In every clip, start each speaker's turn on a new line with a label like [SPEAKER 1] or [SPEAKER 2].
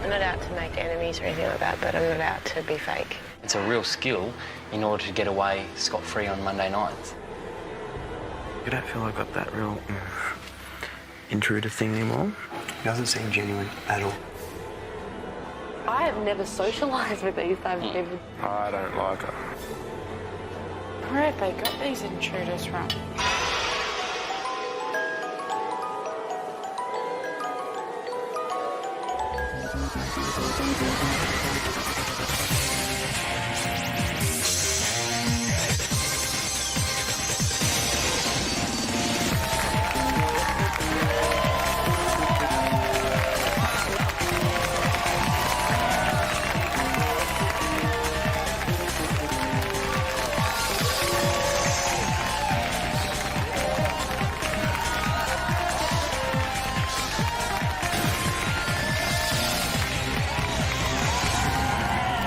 [SPEAKER 1] I'm not out to make enemies or anything like that, but I'm not out to be fake.
[SPEAKER 2] It's a real skill in order to get away scot-free on Monday nights.
[SPEAKER 3] You don't feel I've got that real intruder thing anymore? It doesn't seem genuine at all.
[SPEAKER 1] I have never socialised with these type of people.
[SPEAKER 3] I don't like it.
[SPEAKER 4] Where have they got these intruders from?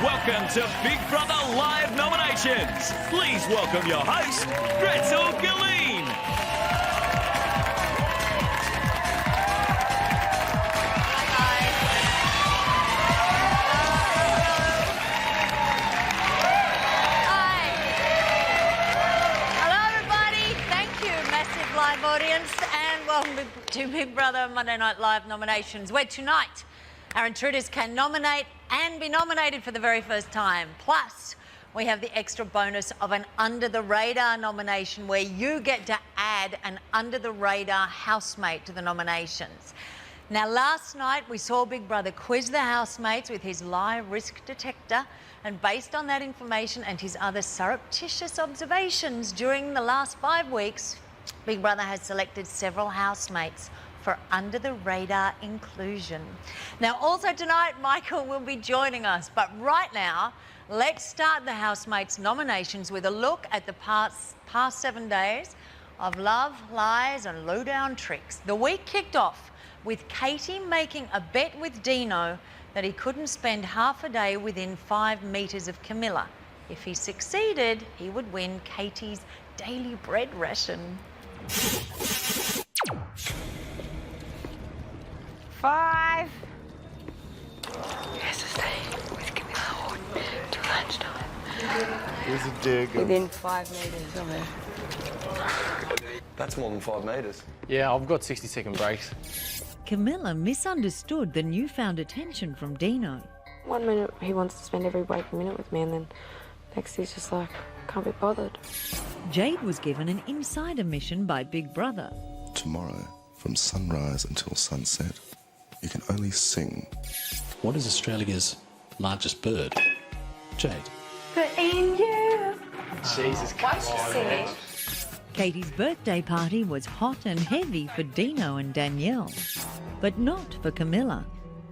[SPEAKER 5] Welcome to Big Brother Live nominations. Please welcome your host, Gretel Killeen.
[SPEAKER 6] Hello, everybody. Thank you, massive live audience, and welcome to Big Brother Monday Night Live nominations, where tonight our intruders can nominate and be nominated for the very first time. Plus, we have the extra bonus of an Under the Radar nomination where you get to add an Under the Radar housemate to the nominations. Now, last night we saw Big Brother quiz the housemates with his live risk detector, and based on that information and his other surreptitious observations during the last 5 weeks, Big Brother has selected several housemates for Under the Radar inclusion. Now, also tonight, Michael will be joining us, but right now, let's start the housemates nominations with a look at the past 7 days of love, lies and low-down tricks. The week kicked off with Katie making a bet with Dino that he couldn't spend half a day within 5 metres of Camilla. If he succeeded, he would win Katie's daily bread ration.
[SPEAKER 4] 5.
[SPEAKER 1] Yes, to stay with Camilla till lunchtime.
[SPEAKER 7] Here's a dig.
[SPEAKER 1] Within 5 metres of her.
[SPEAKER 7] That's more than 5 metres.
[SPEAKER 8] Yeah, I've got 60-second breaks.
[SPEAKER 6] Camilla misunderstood the newfound attention from Dino.
[SPEAKER 1] 1 minute he wants to spend every waking minute with me, and then next he's just like, can't be bothered.
[SPEAKER 6] Jade was given an insider mission by Big Brother.
[SPEAKER 9] Tomorrow, from sunrise until sunset, you can only sing.
[SPEAKER 10] What is Australia's largest bird? Jade.
[SPEAKER 1] But in you.
[SPEAKER 8] Jesus Christ.
[SPEAKER 6] Katie's birthday party was hot and heavy for Dino and Danielle, but not for Camilla.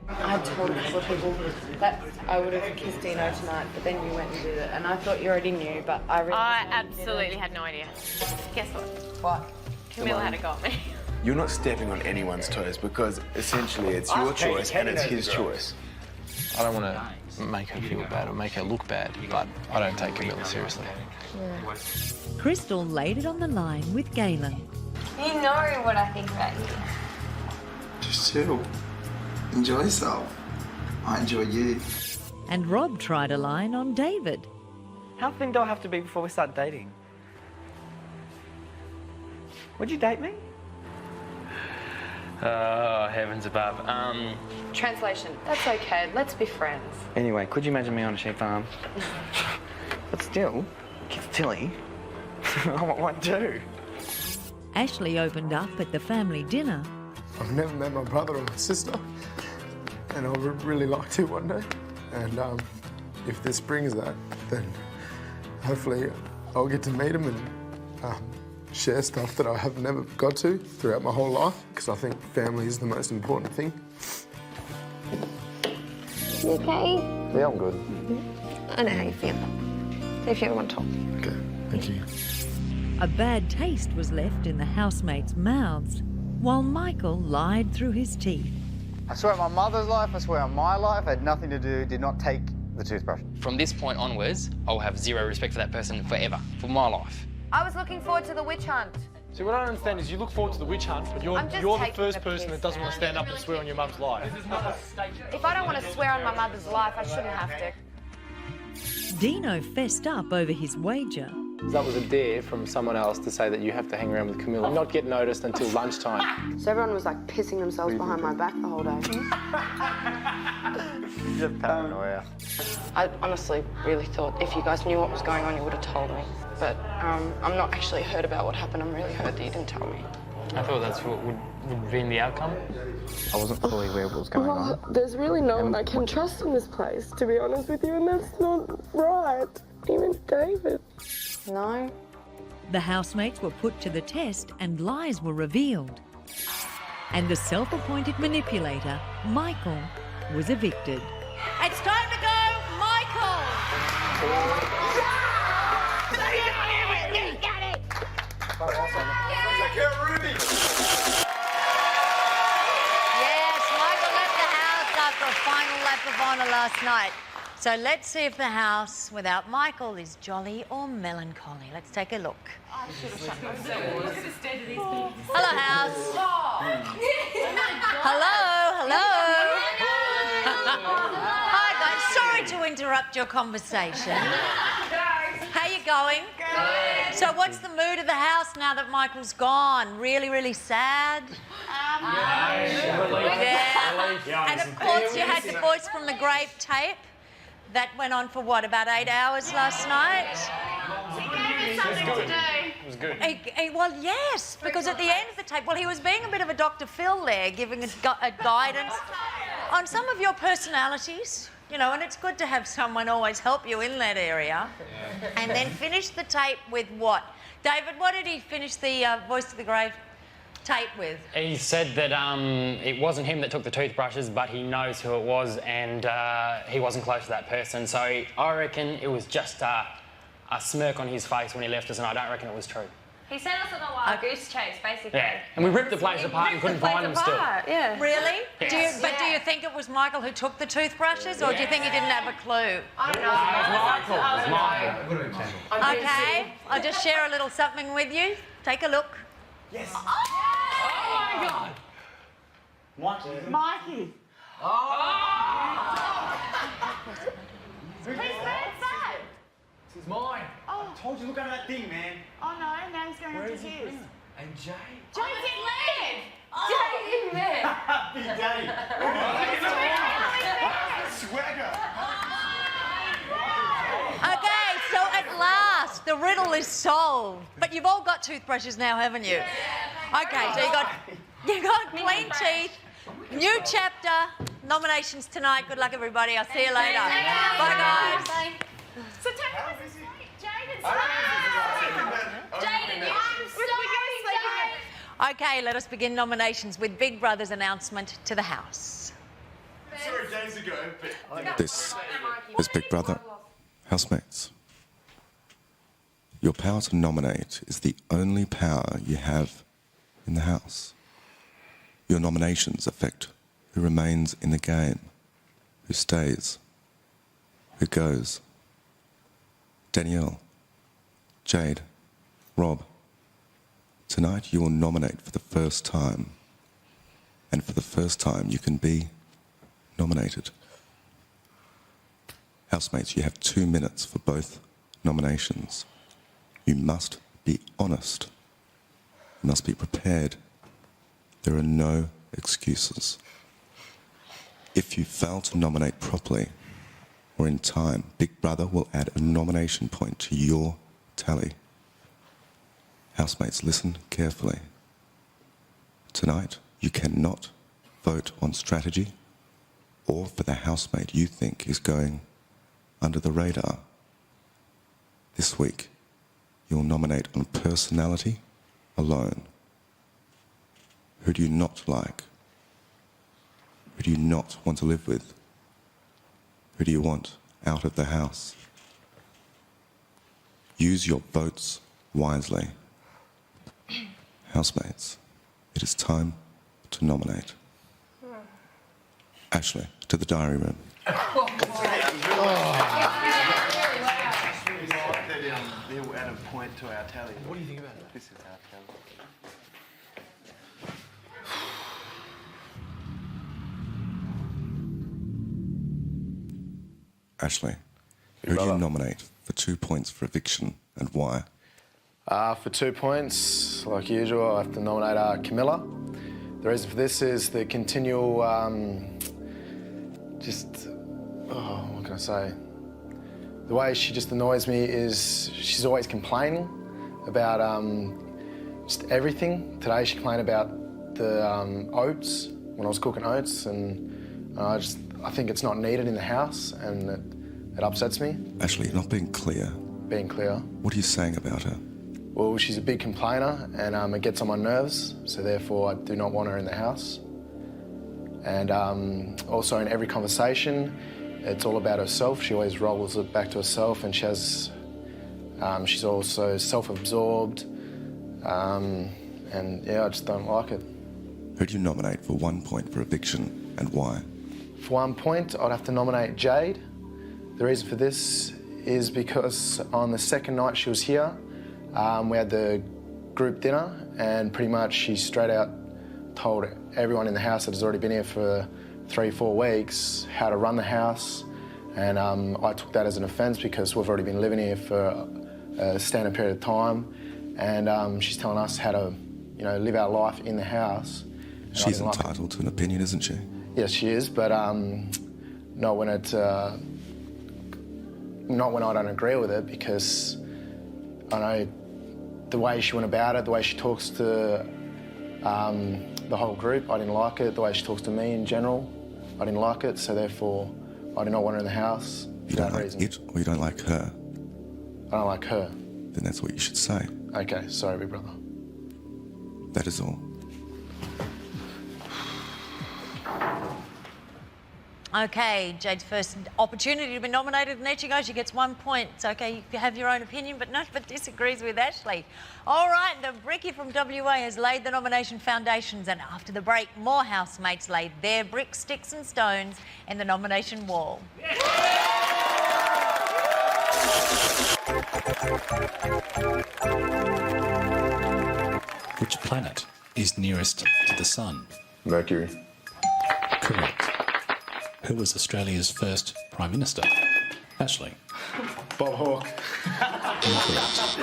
[SPEAKER 4] I told a couple of people that I would have kissed Dino tonight, but then you went and did it, and I thought you already knew, but I really
[SPEAKER 11] absolutely had no idea. Guess what?
[SPEAKER 4] What?
[SPEAKER 11] Camilla had a go at me.
[SPEAKER 7] You're not stepping on anyone's toes because essentially it's your choice and it's his choice.
[SPEAKER 8] I don't want to make her feel bad or make her look bad, but I don't take Camilla seriously.
[SPEAKER 1] Yeah.
[SPEAKER 6] Crystal laid it on the line with Galen.
[SPEAKER 1] You know what I think about you.
[SPEAKER 12] Just chill. Enjoy yourself. I enjoy you.
[SPEAKER 6] And Rob tried a line on David.
[SPEAKER 3] How thin do I have to be before we start dating? Would you date me?
[SPEAKER 2] Oh, heavens above.
[SPEAKER 4] Translation, that's okay, let's be friends.
[SPEAKER 3] Anyway, could you imagine me on a sheep farm? But still, it's Tilly. What do?
[SPEAKER 6] Ashley opened up at the family dinner.
[SPEAKER 7] I've never met my brother or my sister, and I would really like to one day. And if this brings that, then hopefully I'll get to meet him and share stuff that I have never got to throughout my whole life, because I think family is the most important thing.
[SPEAKER 1] You okay?
[SPEAKER 7] Yeah, I'm good.
[SPEAKER 1] I know how you feel. So if you ever want to talk.
[SPEAKER 7] Okay, thank you.
[SPEAKER 6] A bad taste was left in the housemates' mouths, while Michael lied through his teeth.
[SPEAKER 13] I swear on my mother's life, I swear on my life, I had nothing to do, did not take the toothbrush.
[SPEAKER 2] From this point onwards, I'll have zero respect for that person forever, for my life.
[SPEAKER 4] I was looking forward to the witch hunt.
[SPEAKER 8] See, what I don't understand is you look forward to the witch hunt, but you're
[SPEAKER 11] I'm just
[SPEAKER 8] the
[SPEAKER 11] taking
[SPEAKER 8] first
[SPEAKER 11] the
[SPEAKER 8] person
[SPEAKER 11] piss,
[SPEAKER 8] that doesn't
[SPEAKER 11] man.
[SPEAKER 8] want to stand up and swear on your mum's life.
[SPEAKER 11] If I don't want to swear on my mother's life, I shouldn't have to.
[SPEAKER 14] Dino fessed up over his wager.
[SPEAKER 8] That was a dare from someone else to say that you have to hang around with Camilla, not get noticed until lunchtime.
[SPEAKER 1] So everyone was like pissing themselves behind my back the whole day.
[SPEAKER 13] You're paranoia.
[SPEAKER 1] I honestly really thought if you guys knew what was going on, you would have told me. But I'm not actually hurt about what happened. I'm really hurt that you didn't tell me.
[SPEAKER 2] I thought that's what would be in the outcome.
[SPEAKER 3] I wasn't fully aware of what was going on.
[SPEAKER 1] There's really no one I can trust in this place, to be honest with you, and that's not right. Even David. No.
[SPEAKER 14] The housemates were put to the test and lies were revealed. And the self-appointed manipulator, Michael, was evicted.
[SPEAKER 6] It's time to go, Michael! Yes, Michael left the house after a final lap of honour last night. So let's see if the house without Michael is jolly or melancholy. Let's take a look. Hello, house. Hello. Hi, guys. Sorry to interrupt your conversation. How you going? Good. So what's the mood of the house now that Michael's gone? Really, really sad? Yeah. And of course you had the voice from the grave tape. That went on for what, about 8 hours last night?
[SPEAKER 11] He gave me something to do.
[SPEAKER 8] It was good.
[SPEAKER 6] Well, yes, because at the end of the tape, well, he was being a bit of a Dr. Phil there, giving a guidance on some of your personalities, you know, and it's good to have someone always help you in that area. Yeah. And then finish the tape with what? David, what did he finish the voice of the grave tape with?
[SPEAKER 2] He said that it wasn't him that took the toothbrushes, but he knows who it was, and he wasn't close to that person. So I reckon it was just a smirk on his face when he left us, and I don't reckon it was true.
[SPEAKER 11] He sent us on a wild goose chase, basically.
[SPEAKER 2] Yeah, and we ripped the place apart and couldn't find him still.
[SPEAKER 11] Yeah.
[SPEAKER 6] Really?
[SPEAKER 2] Yes.
[SPEAKER 6] Do you think it was Michael who took the toothbrushes, or do you think he didn't have a clue?
[SPEAKER 11] I don't know.
[SPEAKER 2] It was Michael.
[SPEAKER 6] Okay, I'll just share a little something with you. Take a look.
[SPEAKER 3] Yes.
[SPEAKER 2] Oh my God!
[SPEAKER 11] Mikey. Whose bird's that?
[SPEAKER 3] This is mine.
[SPEAKER 11] Oh.
[SPEAKER 3] I told you, look under that thing, man.
[SPEAKER 11] Oh no, now he's going up to his.
[SPEAKER 3] And Jay.
[SPEAKER 11] Jay's in lead! Jay's in there!
[SPEAKER 3] Big Daddy. Swagger.
[SPEAKER 6] Okay, so at last the riddle is solved. But you've all got toothbrushes now, haven't you? Okay, so you got clean teeth. New chapter. Nominations tonight. Good luck, everybody. I'll see you later. Bye, guys.
[SPEAKER 11] So tell me what's the sleep. Jaden's Jaden, I'm sorry,
[SPEAKER 6] Okay, let us begin nominations with Big Brother's announcement to the House.
[SPEAKER 7] Sorry, days ago, but...
[SPEAKER 9] This is Big Brother, housemates. Your power to nominate is the only power you have in the house. Your nominations affect who remains in the game, who stays, who goes. Danielle, Jade, Rob, tonight you will nominate for the first time. And for the first time you can be nominated. Housemates, you have 2 minutes for both nominations. You must be honest. You must be prepared. There are no excuses. If you fail to nominate properly or in time, Big Brother will add a nomination point to your tally. Housemates, listen carefully. Tonight, you cannot vote on strategy or for the housemate you think is going under the radar. This week, you'll nominate on personality alone. Who do you not like? Who do you not want to live with? Who do you want out of the house? Use your votes wisely. Housemates, it is time to nominate. Ashley, to the diary room.
[SPEAKER 3] They're at a point point to our tally. What do you think about that? This is our tally.
[SPEAKER 9] Ashley, who do you nominate for 2 points for eviction and why?
[SPEAKER 7] For 2 points, like usual, I have to nominate Camilla. The reason for this is the continual, what can I say? The way she just annoys me is she's always complaining about just everything. Today she complained about the oats, when I was cooking oats, and I think it's not needed in the house, and it upsets me.
[SPEAKER 9] Ashley, you're not being clear.
[SPEAKER 7] Being clear.
[SPEAKER 9] What are you saying about her?
[SPEAKER 7] Well, she's a big complainer, and it gets on my nerves, so therefore I do not want her in the house. And also in every conversation, it's all about herself. She always rolls it back to herself, and she's also self-absorbed, and yeah, I just don't like it.
[SPEAKER 9] Who do you nominate for 1 point for eviction and why?
[SPEAKER 7] For 1 point, I'd have to nominate Jade. The reason for this is because on the second night she was here, we had the group dinner, and pretty much she straight out told everyone in the house that has already been here for 3-4 weeks how to run the house, and I took that as an offence because we've already been living here for a standard period of time, and she's telling us how to, live our life in the house.
[SPEAKER 9] She's entitled to an opinion, isn't she?
[SPEAKER 7] Yes, she is, but not when I don't agree with it, because I know the way she went about it, the way she talks to the whole group, I didn't like it. The way she talks to me in general, I didn't like it, so therefore I do not want her in the house.
[SPEAKER 9] You don't like it, or you don't like her?
[SPEAKER 7] I don't like her.
[SPEAKER 9] Then that's what you should say.
[SPEAKER 7] Okay, sorry, big brother.
[SPEAKER 9] That is all.
[SPEAKER 6] Okay, Jade's first opportunity to be nominated, and there she goes. She gets 1 point. It's okay, you have your own opinion, but disagrees with Ashley. All right, the Bricky from WA has laid the nomination foundations, and after the break, more housemates laid their bricks, sticks and stones in the nomination wall.
[SPEAKER 10] Which planet is nearest to the Sun?
[SPEAKER 7] Mercury.
[SPEAKER 10] Correct. Who was Australia's first Prime Minister? Ashley.
[SPEAKER 7] Bob Hawke.
[SPEAKER 10] Incorrect.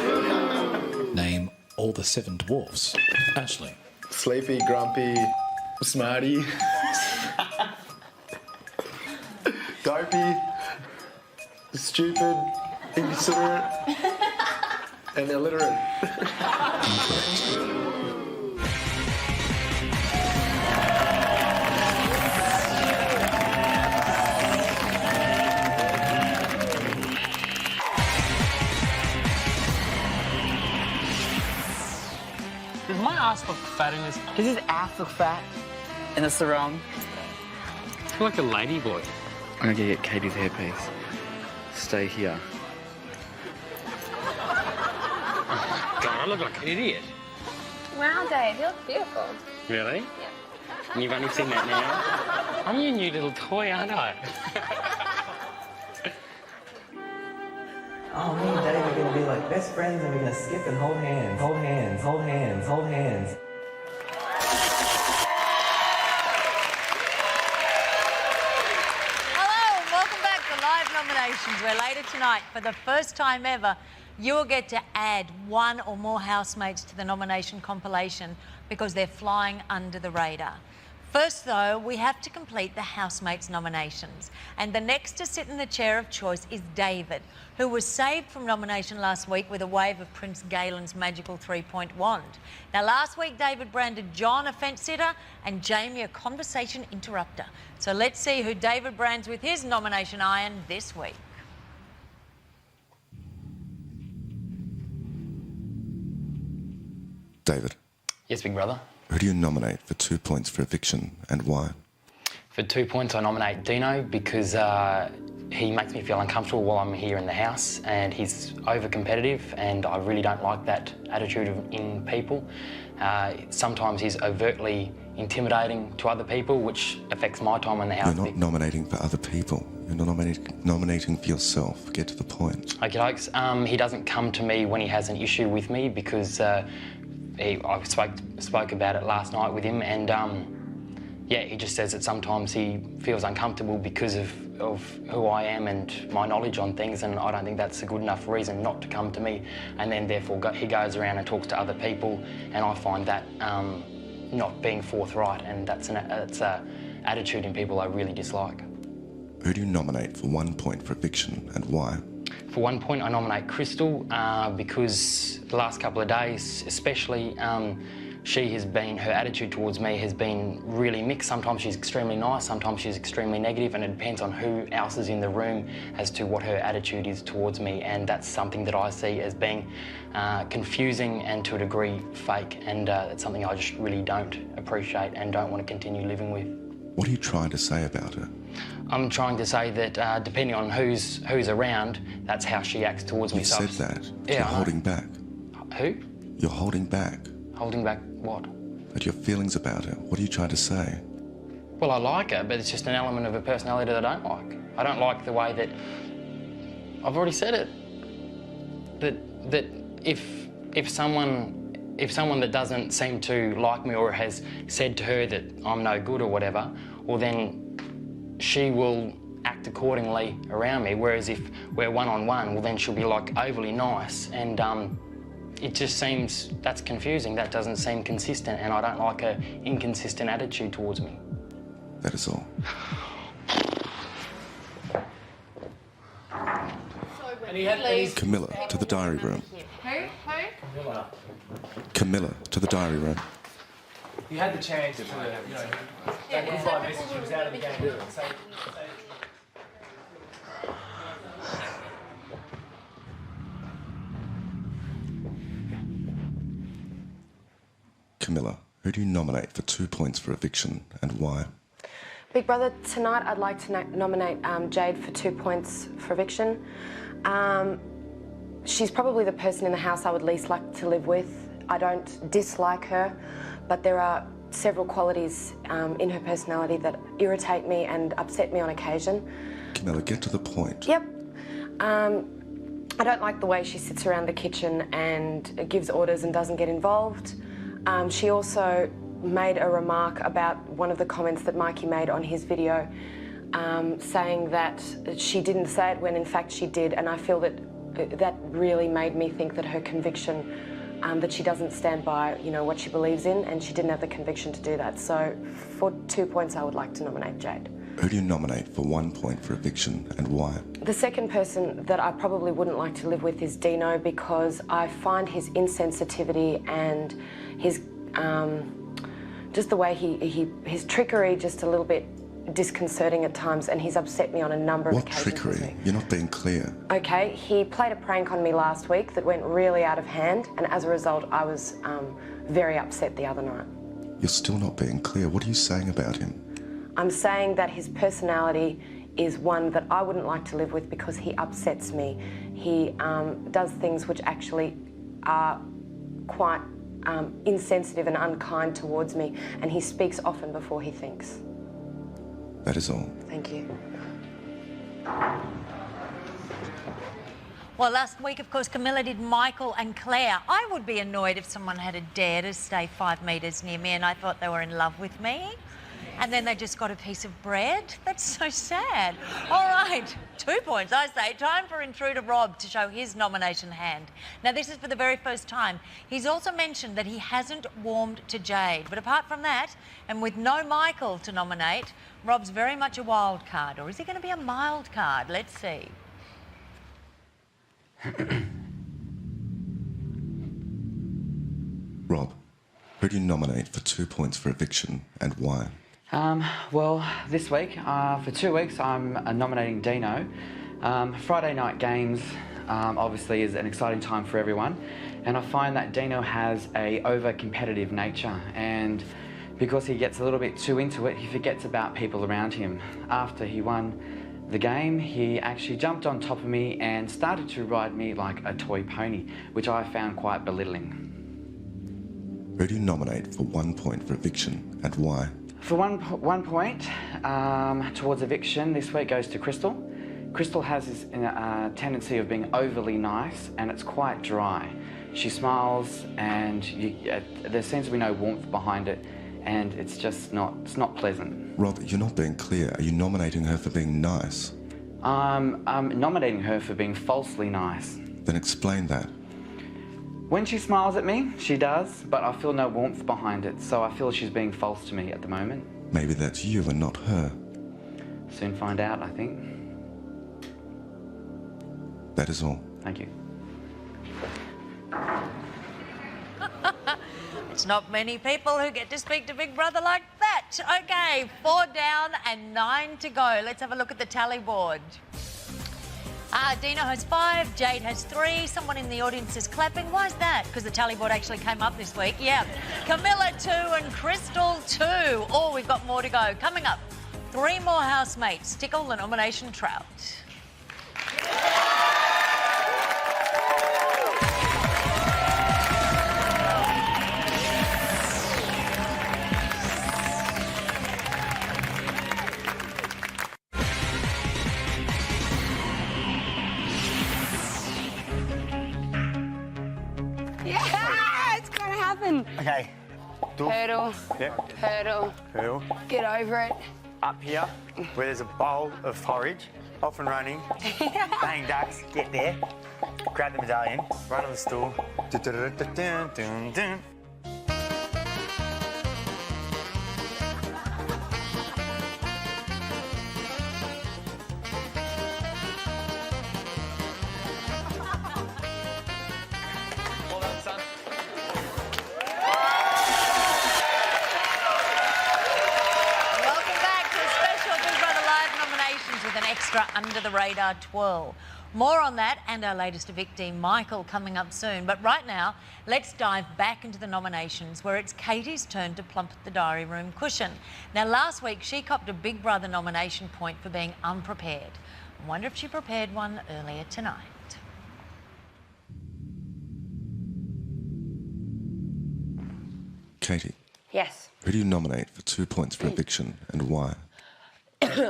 [SPEAKER 10] Name all the 7 dwarfs. Ashley.
[SPEAKER 7] Sleepy, grumpy, smarty, dopey, stupid, inconsiderate, and illiterate.
[SPEAKER 10] Incorrect.
[SPEAKER 2] Does my ass look fat in this?
[SPEAKER 15] Does his ass look fat in the sarong?
[SPEAKER 2] I feel like a lady boy.
[SPEAKER 15] I'm gonna get Katie's hairpiece. Stay here.
[SPEAKER 2] God, I look like an idiot.
[SPEAKER 11] Wow, Dave, you look beautiful.
[SPEAKER 2] Really?
[SPEAKER 11] Yeah.
[SPEAKER 2] And you've only seen that now? I'm your new little toy, aren't I?
[SPEAKER 16] Oh, me and Dave are gonna be like best friends, and we're gonna skip and hold hands, hold hands, hold hands, hold hands.
[SPEAKER 6] Hello, and welcome back to Live Nominations, where later tonight, for the first time ever, you will get to add 1 or more housemates to the nomination compilation because they're flying under the radar. First, though, we have to complete the housemates nominations. And the next to sit in the chair of choice is David, who was saved from nomination last week with a wave of Prince Galen's magical 3-point wand. Now, last week, David branded John a fence-sitter and Jamie a conversation interrupter. So let's see who David brands with his nomination iron this week.
[SPEAKER 9] David.
[SPEAKER 2] Yes, big brother.
[SPEAKER 9] Who do you nominate for 2 points for eviction and why?
[SPEAKER 2] For 2 points, I nominate Dino because he makes me feel uncomfortable while I'm here in the house, and he's over-competitive, and I really don't like that attitude in people. Sometimes he's overtly intimidating to other people, which affects my time in the house.
[SPEAKER 9] You're not nominating for other people. You're not nominating for yourself. Get to the point.
[SPEAKER 2] Okay, folks. He doesn't come to me when he has an issue with me because I spoke about it last night with him, and yeah, he just says that sometimes he feels uncomfortable because of who I am and my knowledge on things, and I don't think that's a good enough reason not to come to me. And then therefore he goes around and talks to other people, and I find that not being forthright, and that's an attitude in people I really dislike.
[SPEAKER 9] Who do you nominate for 1 point for eviction, and why?
[SPEAKER 2] For 1 point, I nominate Crystal because the last couple of days, especially, her attitude towards me has been really mixed. Sometimes she's extremely nice, sometimes she's extremely negative, and it depends on who else is in the room as to what her attitude is towards me, and that's something that I see as being confusing and to a degree fake, and it's something I just really don't appreciate and don't want to continue living with.
[SPEAKER 9] What are you trying to say about her?
[SPEAKER 2] I'm trying to say that depending on who's around, that's how she acts towards me.
[SPEAKER 9] You said that.
[SPEAKER 2] Yeah,
[SPEAKER 9] You're holding back.
[SPEAKER 2] Who?
[SPEAKER 9] You're holding back.
[SPEAKER 2] Holding back what?
[SPEAKER 9] But your feelings about her. What are you trying to say?
[SPEAKER 2] Well, I like her, but it's just an element of her personality that I don't like. I don't like the way that... I've already said it. That if someone that doesn't seem to like me or has said to her that I'm no good or whatever, well then she will act accordingly around me, whereas if we're one-on-one, well then she'll be like overly nice, and it just seems, that's confusing. That doesn't seem consistent, and I don't like her inconsistent attitude towards me.
[SPEAKER 9] That is all. Camilla, to the diary room.
[SPEAKER 11] Who?
[SPEAKER 9] Camilla, to the diary room.
[SPEAKER 16] You had the chance to, that goodbye message, she was out of the game.
[SPEAKER 9] Camilla, who do you nominate for 2 points for eviction, and why?
[SPEAKER 11] Big Brother, tonight I'd like to nominate Jade for 2 points for eviction. She's probably the person in the house I would least like to live with. I don't dislike her, but there are several qualities in her personality that irritate me and upset me on occasion.
[SPEAKER 9] Camilla, get to the point.
[SPEAKER 11] Yep. I don't like the way she sits around the kitchen and gives orders and doesn't get involved. She also made a remark about one of the comments that Mikey made on his video, saying that she didn't say it when in fact she did, and I feel that that really made me think that her conviction, that she doesn't stand by, what she believes in, and she didn't have the conviction to do that. So for 2 points, I would like to nominate Jade.
[SPEAKER 9] Who do you nominate for 1 point for eviction, and why?
[SPEAKER 11] The second person that I probably wouldn't like to live with is Dino, because I find his insensitivity and his just the way his trickery just a little bit disconcerting at times, and he's upset me on a number of occasions.
[SPEAKER 9] What trickery? You're not being clear.
[SPEAKER 11] Okay, he played a prank on me last week that went really out of hand, and as a result I was very upset the other night.
[SPEAKER 9] You're still not being clear. What are you saying about him?
[SPEAKER 11] I'm saying that his personality is one that I wouldn't like to live with because he upsets me. He does things which actually are quite insensitive and unkind towards me, and he speaks often before he thinks.
[SPEAKER 9] That is all.
[SPEAKER 11] Thank you.
[SPEAKER 6] Well, last week, of course, Camilla did Michael and Claire. I would be annoyed if someone had a dare to stay 5 metres near me and I thought they were in love with me. And then they just got a piece of bread. That's so sad. All right, 2 points, I say. Time for intruder Rob to show his nomination hand. Now, this is for the very first time. He's also mentioned that he hasn't warmed to Jade. But apart from that, and with no Michael to nominate, Rob's very much a wild card. Or is he going to be a mild card? Let's see.
[SPEAKER 9] Rob, who do you nominate for 2 points for eviction, and why?
[SPEAKER 15] Well, this week, for 2 weeks, I'm nominating Dino. Friday night games obviously is an exciting time for everyone, and I find that Dino has a over-competitive nature, and because he gets a little bit too into it, he forgets about people around him. After he won the game, he actually jumped on top of me and started to ride me like a toy pony, which I found quite belittling.
[SPEAKER 9] Who do you nominate for 1 point for eviction and why?
[SPEAKER 15] For one point towards eviction this week goes to Crystal. Crystal has this tendency of being overly nice, and it's quite dry. She smiles and there seems to be no warmth behind it, and it's just not pleasant.
[SPEAKER 9] Rob, you're not being clear. Are you nominating her for being nice?
[SPEAKER 15] I'm nominating her for being falsely nice.
[SPEAKER 9] Then explain that.
[SPEAKER 15] When she smiles at me, she does, but I feel no warmth behind it, so I feel she's being false to me at the moment.
[SPEAKER 9] Maybe that's you and not her.
[SPEAKER 15] Soon find out, I think.
[SPEAKER 9] That is all.
[SPEAKER 15] Thank you.
[SPEAKER 6] It's not many people who get to speak to Big Brother like that. Okay, 4 down and 9 to go. Let's have a look at the tally board. Dino has 5, Jade has 3. Someone in the audience is clapping. Why is that? Because the tally board actually came up this week. Yeah. Camilla 2 and Crystal 2. Oh, we've got more to go. Coming up, 3 more housemates tickle the nomination trout.
[SPEAKER 17] Yeah, it's gonna happen.
[SPEAKER 18] Okay.
[SPEAKER 17] Hurdle.
[SPEAKER 18] Yep.
[SPEAKER 17] Hurdle.
[SPEAKER 18] Hurdle.
[SPEAKER 17] Get over it.
[SPEAKER 18] Up here, where there's a bowl of porridge, off and running. Bang ducks, get there. Grab the medallion, run on the stool. Dun-dun-dun-dun-dun-dun.
[SPEAKER 6] Under the radar twirl. More on that and our latest evictee, Michael, coming up soon. But right now, let's dive back into the nominations where it's Katie's turn to plump the diary room cushion. Now, last week, she copped a Big Brother nomination point for being unprepared. I wonder if she prepared one earlier tonight.
[SPEAKER 9] Katie.
[SPEAKER 11] Yes.
[SPEAKER 9] Who do you nominate for 2 points for eviction and why?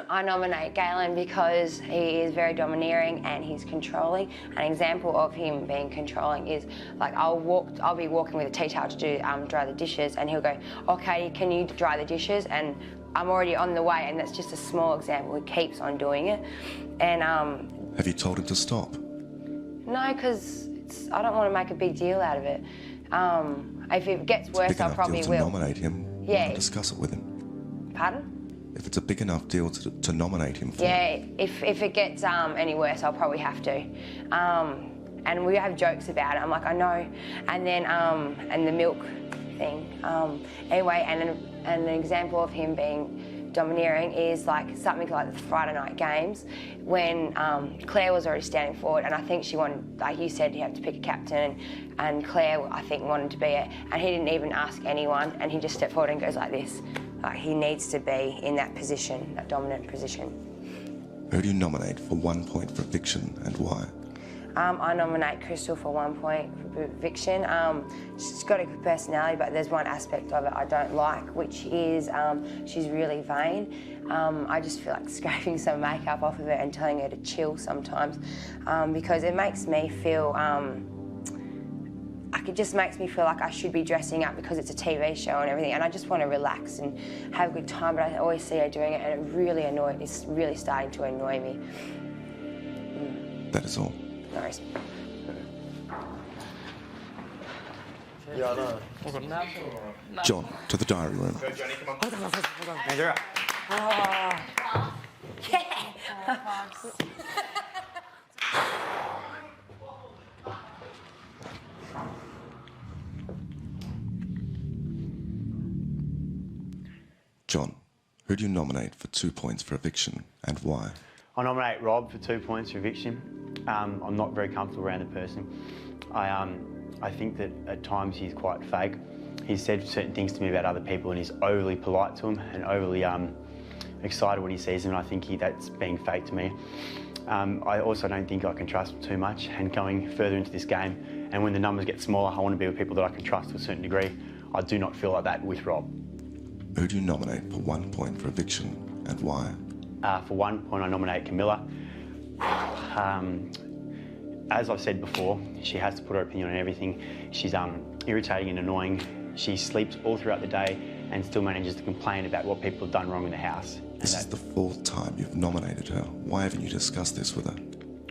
[SPEAKER 11] I nominate Galen because he is very domineering and he's controlling. An example of him being controlling is like I'll be walking with a tea towel to do dry the dishes, and he'll go, "Okay, can you dry the dishes?" And I'm already on the way, and that's just a small example. He keeps on doing it, and
[SPEAKER 9] Have you told him to stop?
[SPEAKER 11] no, because I don't want to make a big deal out of it. If it gets worse, I probably
[SPEAKER 9] to
[SPEAKER 11] will.
[SPEAKER 9] nominate him.
[SPEAKER 11] Yeah.
[SPEAKER 9] And discuss it with him.
[SPEAKER 11] Pardon?
[SPEAKER 9] If it's a big enough deal to nominate him for.
[SPEAKER 11] Yeah, if it gets any worse, I'll probably have to. And we have jokes about it. I'm like, I know. And then, and the milk thing. Anyway, and an example of him being domineering is like something like the Friday night games when Claire was already standing forward, and I think she wanted, like you said, you have to pick a captain, and Claire, I think, wanted to be it, and he didn't even ask anyone, and he just stepped forward and goes like this. Like, he needs to be in that position, that dominant position.
[SPEAKER 9] Who do you nominate for 1 point for eviction and why?
[SPEAKER 11] I nominate Crystal for 1 point for eviction. She's got a good personality, but there's one aspect of it I don't like, which is she's really vain. I just feel like scraping some makeup off of her and telling her to chill sometimes, because it makes me feel, it just makes me feel like I should be dressing up because it's a TV show and everything, and I just want to relax and have a good time, but I always see her doing it, and it's really starting to annoy me.
[SPEAKER 9] That is all.
[SPEAKER 11] No worries.
[SPEAKER 18] Yeah, I know.
[SPEAKER 9] John, to the diary room.
[SPEAKER 18] Hold on. Andrew.
[SPEAKER 9] John, who do you nominate for 2 points for eviction and why?
[SPEAKER 18] I nominate Rob for 2 points for eviction. I'm not very comfortable around the person. I think that at times he's quite fake, He's said certain things to me about other people, and he's overly polite to them and overly excited when he sees them, and I think that's being fake to me. I also don't think I can trust him too much, and going further into this game, and when the numbers get smaller, I want to be with people that I can trust to a certain degree. I do not feel like that with Rob.
[SPEAKER 9] Who do you nominate for 1 point for eviction and why?
[SPEAKER 18] For 1 point, I nominate Camilla. As I've said before, she has to put her opinion on everything. She's irritating and annoying. She sleeps all throughout the day and still manages to complain about what people have done wrong in the house.
[SPEAKER 9] This is the 4th time you've nominated her. Why haven't you discussed this with her?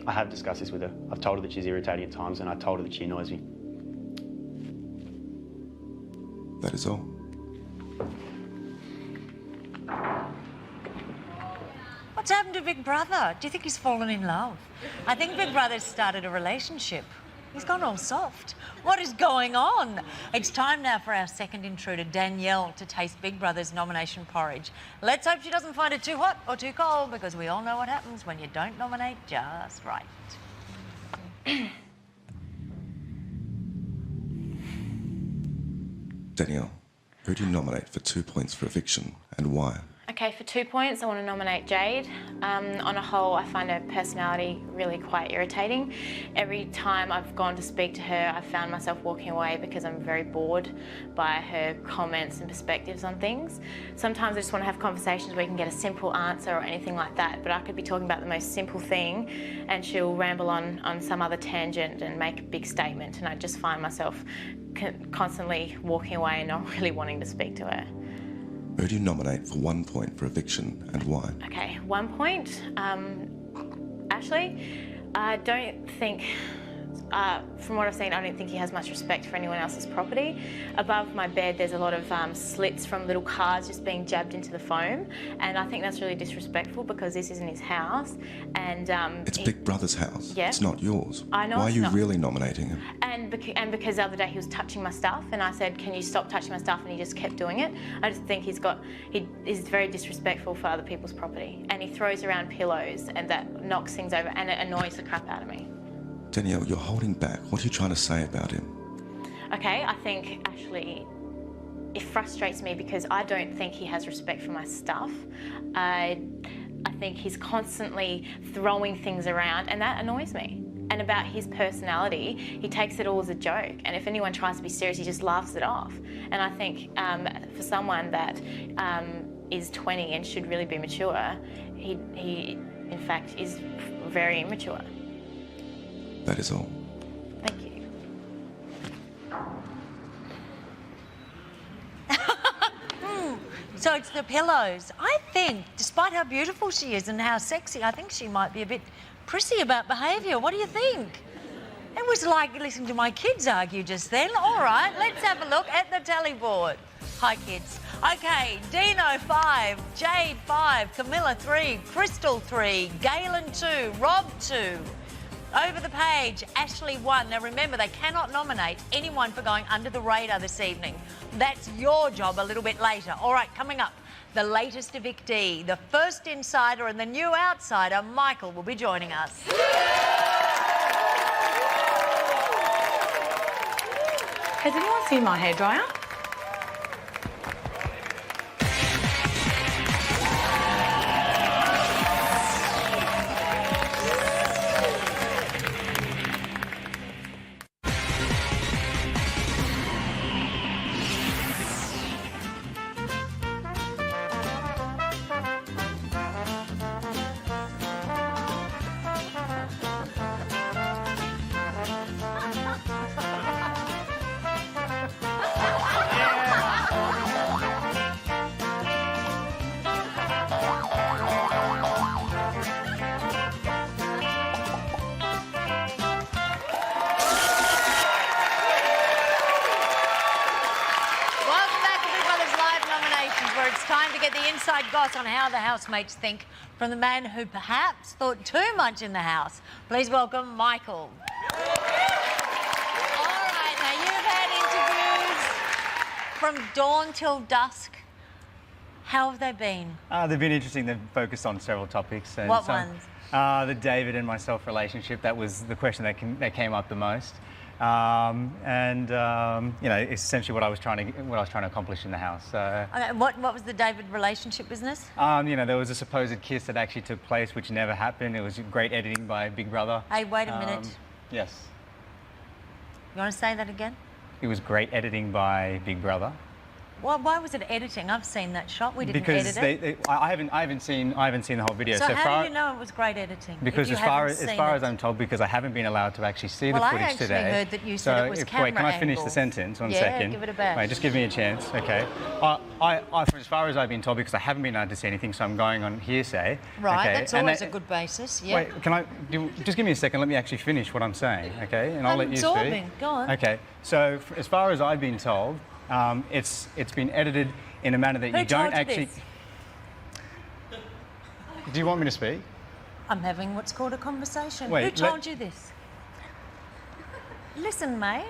[SPEAKER 18] I have discussed this with her. I've told her that she's irritating at times, and I told her that she annoys me.
[SPEAKER 9] That is all.
[SPEAKER 6] What's happened to Big Brother? Do you think he's fallen in love? I think Big Brother's started a relationship. He's gone all soft. What is going on? It's time now for our second intruder, Danielle, to taste Big Brother's nomination porridge. Let's hope she doesn't find it too hot or too cold, because we all know what happens when you don't nominate just right.
[SPEAKER 9] Danielle, who do you nominate for 2 points for eviction and why?
[SPEAKER 19] Okay, for 2 points, I want to nominate Jade. On a whole, I find her personality really quite irritating. Every time I've gone to speak to her, I've found myself walking away because I'm very bored by her comments and perspectives on things. Sometimes I just want to have conversations where we can get a simple answer or anything like that, but I could be talking about the most simple thing and she'll ramble on some other tangent and make a big statement, and I just find myself constantly walking away and not really wanting to speak to her.
[SPEAKER 9] Who do you nominate for 1 point for eviction and why?
[SPEAKER 19] Okay, 1 point. Ashley, I don't think, from what I've seen, I don't think he has much respect for anyone else's property. Above my bed, there's a lot of slits from little cards just being jabbed into the foam, and I think that's really disrespectful because this isn't his house. And
[SPEAKER 9] it's Big Brother's house.
[SPEAKER 19] Yeah.
[SPEAKER 9] It's not yours.
[SPEAKER 19] I know.
[SPEAKER 9] Why are
[SPEAKER 19] it's
[SPEAKER 9] you
[SPEAKER 19] not.
[SPEAKER 9] really nominating him?
[SPEAKER 19] And because the other day he was touching my stuff, and I said, "Can you stop touching my stuff?" and he just kept doing it. I just think he is very disrespectful for other people's property, and he throws around pillows, and that knocks things over, and it annoys the crap out of me.
[SPEAKER 9] Danielle, you're holding back. What are you trying to say about him?
[SPEAKER 19] Okay, I think Ashley, it frustrates me because I don't think he has respect for my stuff. I think he's constantly throwing things around, and that annoys me. And about his personality, he takes it all as a joke, and if anyone tries to be serious, he just laughs it off. And I think for someone that is 20 and should really be mature, he in fact is very immature.
[SPEAKER 9] That is all.
[SPEAKER 19] Thank you.
[SPEAKER 6] So it's the pillows. I think, despite how beautiful she is and how sexy, I think she might be a bit prissy about behaviour. What do you think? It was like listening to my kids argue just then. All right, let's have a look at the tally board. Hi, kids. Okay, Dino 5, Jade 5, Camilla 3, Crystal 3, Galen 2, Rob 2. Over the page, Ashley 1. Now remember, they cannot nominate anyone for going under the radar this evening. That's your job a little bit later. All right, coming up, the latest evictee, the first insider and the new outsider, Michael, will be joining us.
[SPEAKER 4] Has anyone seen my hairdryer?
[SPEAKER 6] Inside goss on how the housemates think from the man who perhaps thought too much in the house. Please welcome Michael. All right, now you've had interviews from dawn till dusk. How have they been?
[SPEAKER 20] They've been interesting. They've focused on several topics. And
[SPEAKER 6] what ones?
[SPEAKER 20] The David and myself relationship. That was the question that came up the most. You know, it's essentially what I was trying to accomplish in the house. So,
[SPEAKER 6] Okay, what was the David relationship business?
[SPEAKER 20] you know, there was a supposed kiss that actually took place, which never happened. It was great editing by Big Brother.
[SPEAKER 6] Hey, wait a minute.
[SPEAKER 20] Yes.
[SPEAKER 6] You want to say that again?
[SPEAKER 20] It was great editing by Big Brother.
[SPEAKER 6] Well, why was it editing? I've seen that shot. We didn't edit it.
[SPEAKER 20] I haven't seen the whole video.
[SPEAKER 6] So how do you know it was great editing?
[SPEAKER 20] Because as far as I'm told, because I haven't been allowed to actually see the footage today.
[SPEAKER 6] Well, I actually heard that you said it was camera
[SPEAKER 20] wait, can I finish the
[SPEAKER 6] angles.
[SPEAKER 20] sentence? One second.
[SPEAKER 6] Yeah, give it a bash.
[SPEAKER 20] Wait, just give me a chance, okay? For as far as I've been told, because I haven't been allowed to see anything, so I'm going on hearsay.
[SPEAKER 6] Right,
[SPEAKER 20] okay?
[SPEAKER 6] that's always a good basis. Yeah.
[SPEAKER 20] Wait, just give me a second? Let me actually finish what I'm saying, okay? And I'll let you speak.
[SPEAKER 6] Absorbing. Go on.
[SPEAKER 20] Okay. So as far as I've been told, it's been edited in a manner that you don't actually. Do you want me to speak?
[SPEAKER 6] I'm having what's called a conversation.
[SPEAKER 20] Wait,
[SPEAKER 6] Who told you this? Listen, mate.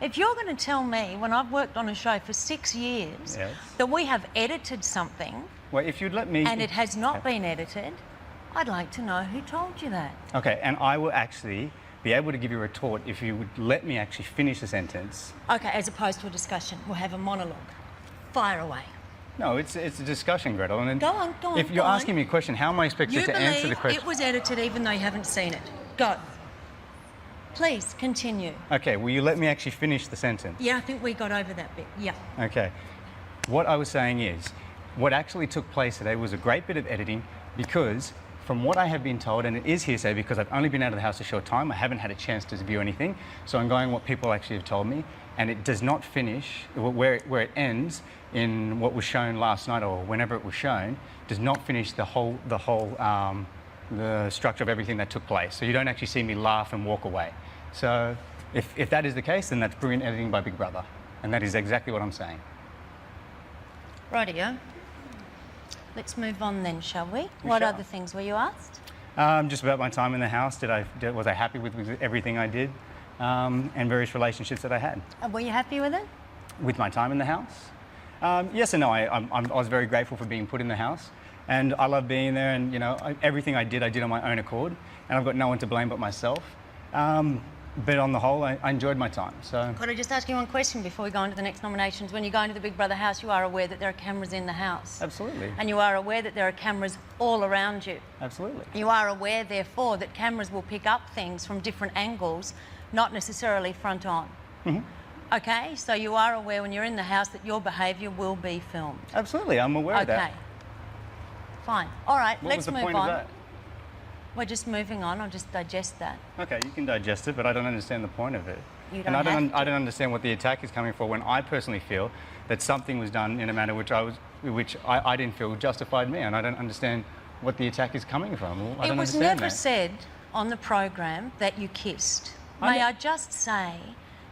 [SPEAKER 6] If you're going to tell me, when I've worked on a show for 6 years, that we have edited something,
[SPEAKER 20] well, if you'd let me,
[SPEAKER 6] and it has not been edited, I'd like to know who told you that.
[SPEAKER 20] Okay, and I will actually be able to give you a retort if you would let me actually finish the sentence.
[SPEAKER 6] Okay, as opposed to a discussion, we'll have a monologue. Fire away.
[SPEAKER 20] No, it's a discussion, Gretel. And then
[SPEAKER 6] go on.
[SPEAKER 20] If you're asking me a question, how am I expected to answer the question?
[SPEAKER 6] It was edited even though you haven't seen it. Go. Please, continue.
[SPEAKER 20] Okay, will you let me actually finish the sentence?
[SPEAKER 6] Yeah, I think we got over that bit. Yeah.
[SPEAKER 20] Okay. What I was saying is, what actually took place today was a great bit of editing because from what I have been told, and it is hearsay because I've only been out of the house a short time, I haven't had a chance to view anything, so I'm going what people actually have told me, and it does not finish, where it ends in what was shown last night or whenever it was shown, does not finish the structure of everything that took place. So you don't actually see me laugh and walk away. So if that is the case, then that's brilliant editing by Big Brother, and that is exactly what I'm saying.
[SPEAKER 6] Rightio. Let's move on then, shall we? What other things were you asked?
[SPEAKER 20] Just about my time in the house. Was I happy with everything I did, and various relationships that I had.
[SPEAKER 6] Were you happy with it?
[SPEAKER 20] With my time in the house? Yes and no. I was very grateful for being put in the house, and I love being there. And you know, everything I did on my own accord, and I've got no one to blame but myself. But on the whole, I enjoyed my time. So.
[SPEAKER 6] Could I just ask you one question before we go on to the next nominations? When you go into the Big Brother house, you are aware that there are cameras in the house.
[SPEAKER 20] Absolutely.
[SPEAKER 6] And you are aware that there are cameras all around you.
[SPEAKER 20] Absolutely.
[SPEAKER 6] You are aware, therefore, that cameras will pick up things from different angles, not necessarily front on. Mm-hmm. Okay, so you are aware when you're in the house that your behaviour will be filmed.
[SPEAKER 20] Absolutely, I'm aware of that.
[SPEAKER 6] Okay. Fine. All right, let's move on.
[SPEAKER 20] What was the point of that?
[SPEAKER 6] We're just moving on. I'll just digest that.
[SPEAKER 20] Okay, you can digest it, but I don't understand the point of it.
[SPEAKER 6] You
[SPEAKER 20] don't I don't understand what the attack is coming for when I personally feel that something was done in a manner which I didn't feel justified me, and I don't understand what the attack is coming from.
[SPEAKER 6] It was never said on the program that you kissed. May I just say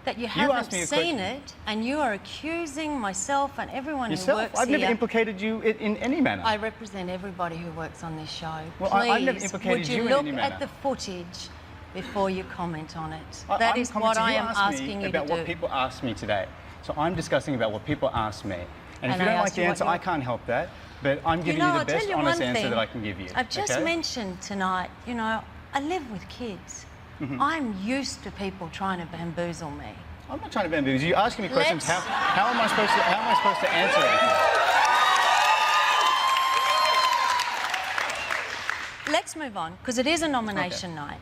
[SPEAKER 6] that you haven't seen it, and you are accusing myself and everyone who works
[SPEAKER 20] I've
[SPEAKER 6] here.
[SPEAKER 20] never implicated you in any manner.
[SPEAKER 6] I represent everybody who works on this show.
[SPEAKER 20] Well,
[SPEAKER 6] Please,
[SPEAKER 20] I've never implicated you in any manner.
[SPEAKER 6] would you look at the footage before you comment on it? That is what I am asking you to do.
[SPEAKER 20] about what people asked me today. So I'm discussing about what people asked me. And if you don't like the answer, I can't help that. But I'm giving you the best honest answer that I can give you.
[SPEAKER 6] I've just mentioned tonight, you know, I live with kids.
[SPEAKER 20] Mm-hmm.
[SPEAKER 6] I'm used to people trying to bamboozle me.
[SPEAKER 20] I'm not trying to bamboozle you. You're asking me questions. How am I supposed to answer it?
[SPEAKER 6] Let's move on, because it is a nomination night.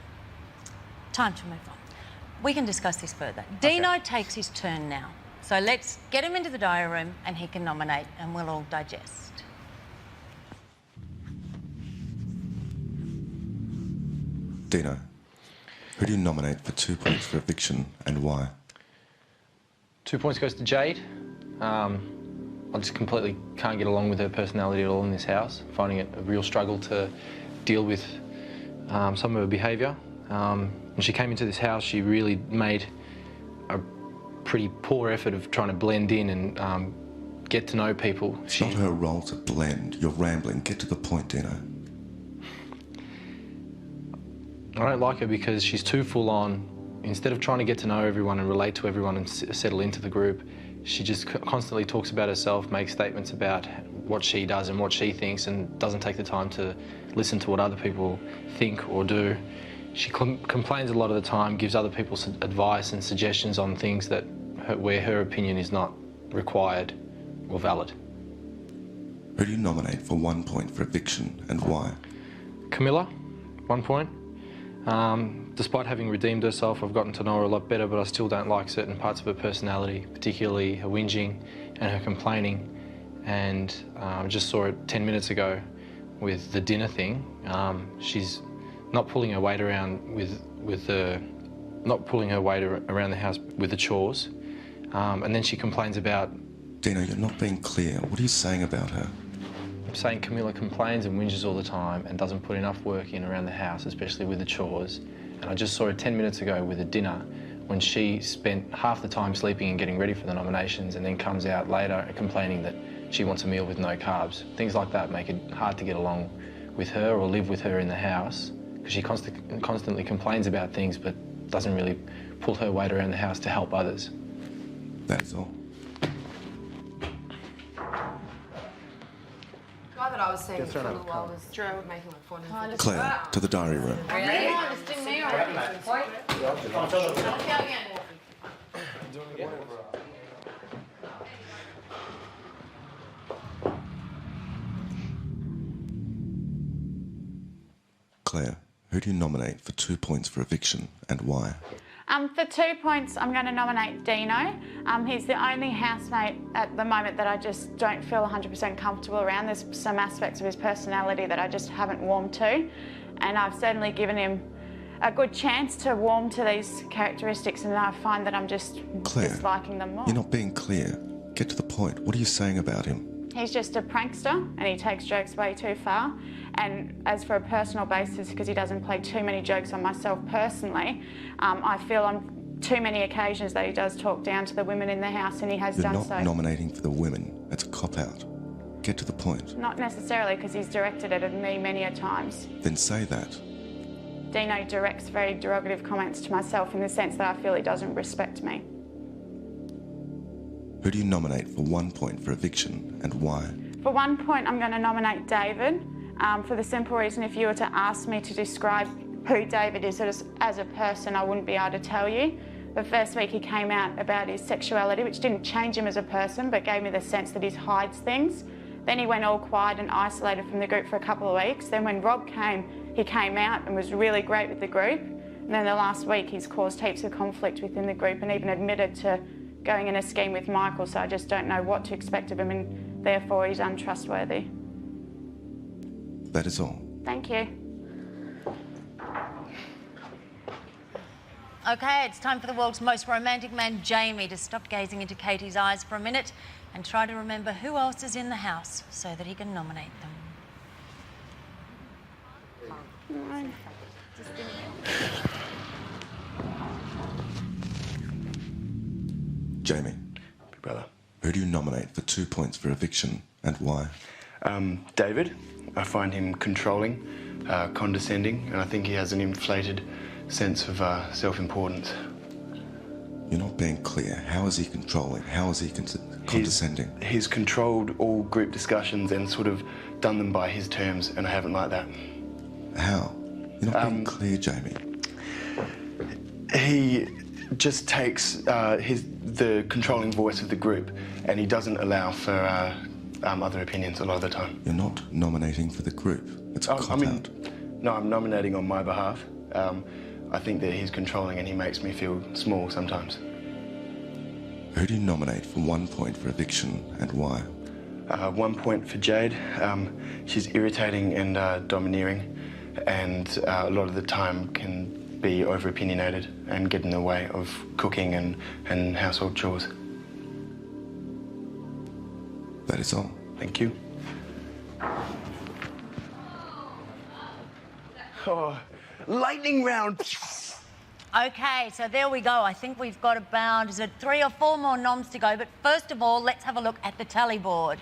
[SPEAKER 6] Time to move on. We can discuss this further. Dino takes his turn now. So let's get him into the diary room and he can nominate and we'll all digest.
[SPEAKER 9] Dino, who do you nominate for 2 points for eviction and why?
[SPEAKER 8] 2 points goes to Jade. I just completely can't get along with her personality at all in this house. Finding it a real struggle to deal with some of her behaviour. When she came into this house, she really made a pretty poor effort of trying to blend in and get to know people.
[SPEAKER 9] It's not her role to blend. You're rambling. Get to the point, Dino.
[SPEAKER 8] I don't like her because she's too full on. Instead of trying to get to know everyone and relate to everyone and settle into the group, she just constantly talks about herself, makes statements about what she does and what she thinks, and doesn't take the time to listen to what other people think or do. She complains a lot of the time, gives other people advice and suggestions on things that where her opinion is not required or valid.
[SPEAKER 9] Who do you nominate for 1 point for eviction and why?
[SPEAKER 8] Camilla, 1 point. Despite having redeemed herself, I've gotten to know her a lot better, but I still don't like certain parts of her personality, particularly her whinging and her complaining. And I just saw it 10 minutes ago with the dinner thing. She's not pulling her weight around around the house with the chores. And then she complains about...
[SPEAKER 9] Dino, you're not being clear. What are you saying about her?
[SPEAKER 8] I'm saying Camilla complains and whinges all the time and doesn't put enough work in around the house, especially with the chores. And I just saw her 10 minutes ago with the dinner when she spent half the time sleeping and getting ready for the nominations and then comes out later complaining that she wants a meal with no carbs. Things like that make it hard to get along with her or live with her in the house because she constantly complains about things but doesn't really pull her weight around the house to help others.
[SPEAKER 9] That's all.
[SPEAKER 11] The guy that I was seeing for a little while was making like 450.
[SPEAKER 9] Claire, to the diary room.
[SPEAKER 11] Really? Just ding me already.
[SPEAKER 9] Claire, who do you nominate for 2 points for eviction and why?
[SPEAKER 2] For 2 points, I'm going to nominate Dino. He's the only housemate at the moment that I just don't feel 100% comfortable around. There's some aspects of his personality that I just haven't warmed to, and I've certainly given him a good chance to warm to these characteristics, and I find that I'm just disliking them more.
[SPEAKER 9] You're not being clear. Get to the point. What are you saying about him?
[SPEAKER 2] He's just a prankster and he takes jokes way too far. And as for a personal basis, because he doesn't play too many jokes on myself personally, I feel on too many occasions that he does talk down to the women in the house, and he has done so.
[SPEAKER 9] You're not nominating for the women. That's a cop-out. Get to the point.
[SPEAKER 2] Not necessarily, because he's directed it at me many a times.
[SPEAKER 9] Then say that.
[SPEAKER 2] Dino directs very derogative comments to myself in the sense that I feel he doesn't respect me.
[SPEAKER 9] Who do you nominate for 1 point for eviction and why?
[SPEAKER 2] For 1 point, I'm going to nominate David, for the simple reason if you were to ask me to describe who David is as a person, I wouldn't be able to tell you. The first week he came out about his sexuality, which didn't change him as a person, but gave me the sense that he hides things. Then he went all quiet and isolated from the group for a couple of weeks. Then when Rob came, he came out and was really great with the group. And then the last week he's caused heaps of conflict within the group and even admitted to going in a scheme with Michael, so I just don't know what to expect of him, and therefore he's untrustworthy.
[SPEAKER 9] That is all.
[SPEAKER 2] Thank you.
[SPEAKER 6] Okay, it's time for the world's most romantic man, Jamie, to stop gazing into Katie's eyes for a minute and try to remember who else is in the house so that he can nominate them.
[SPEAKER 9] Jamie.
[SPEAKER 3] Big brother.
[SPEAKER 9] Who do you nominate for 2 points for eviction and why?
[SPEAKER 3] David. I find him controlling, condescending, and I think he has an inflated sense of self-importance.
[SPEAKER 9] You're not being clear. How is he controlling? How is he condescending?
[SPEAKER 3] He's controlled all group discussions and sort of done them by his terms, and I haven't liked that.
[SPEAKER 9] How? You're not being clear, Jamie.
[SPEAKER 3] He just takes the controlling voice of the group, and he doesn't allow for other opinions a lot of the time.
[SPEAKER 9] You're not nominating for the group. It's a cop-out.
[SPEAKER 3] No, I'm nominating on my behalf. I think that he's controlling and he makes me feel small sometimes.
[SPEAKER 9] Who do you nominate for 1 point for eviction and why?
[SPEAKER 3] 1 point for Jade. She's irritating and domineering, and a lot of the time can be over-opinionated and get in the way of cooking and household chores.
[SPEAKER 9] That is all.
[SPEAKER 3] Thank you. Oh, lightning round.
[SPEAKER 6] Okay, so there we go. I think we've got about, is it 3 or 4 more noms to go? But first of all, let's have a look at the tally board.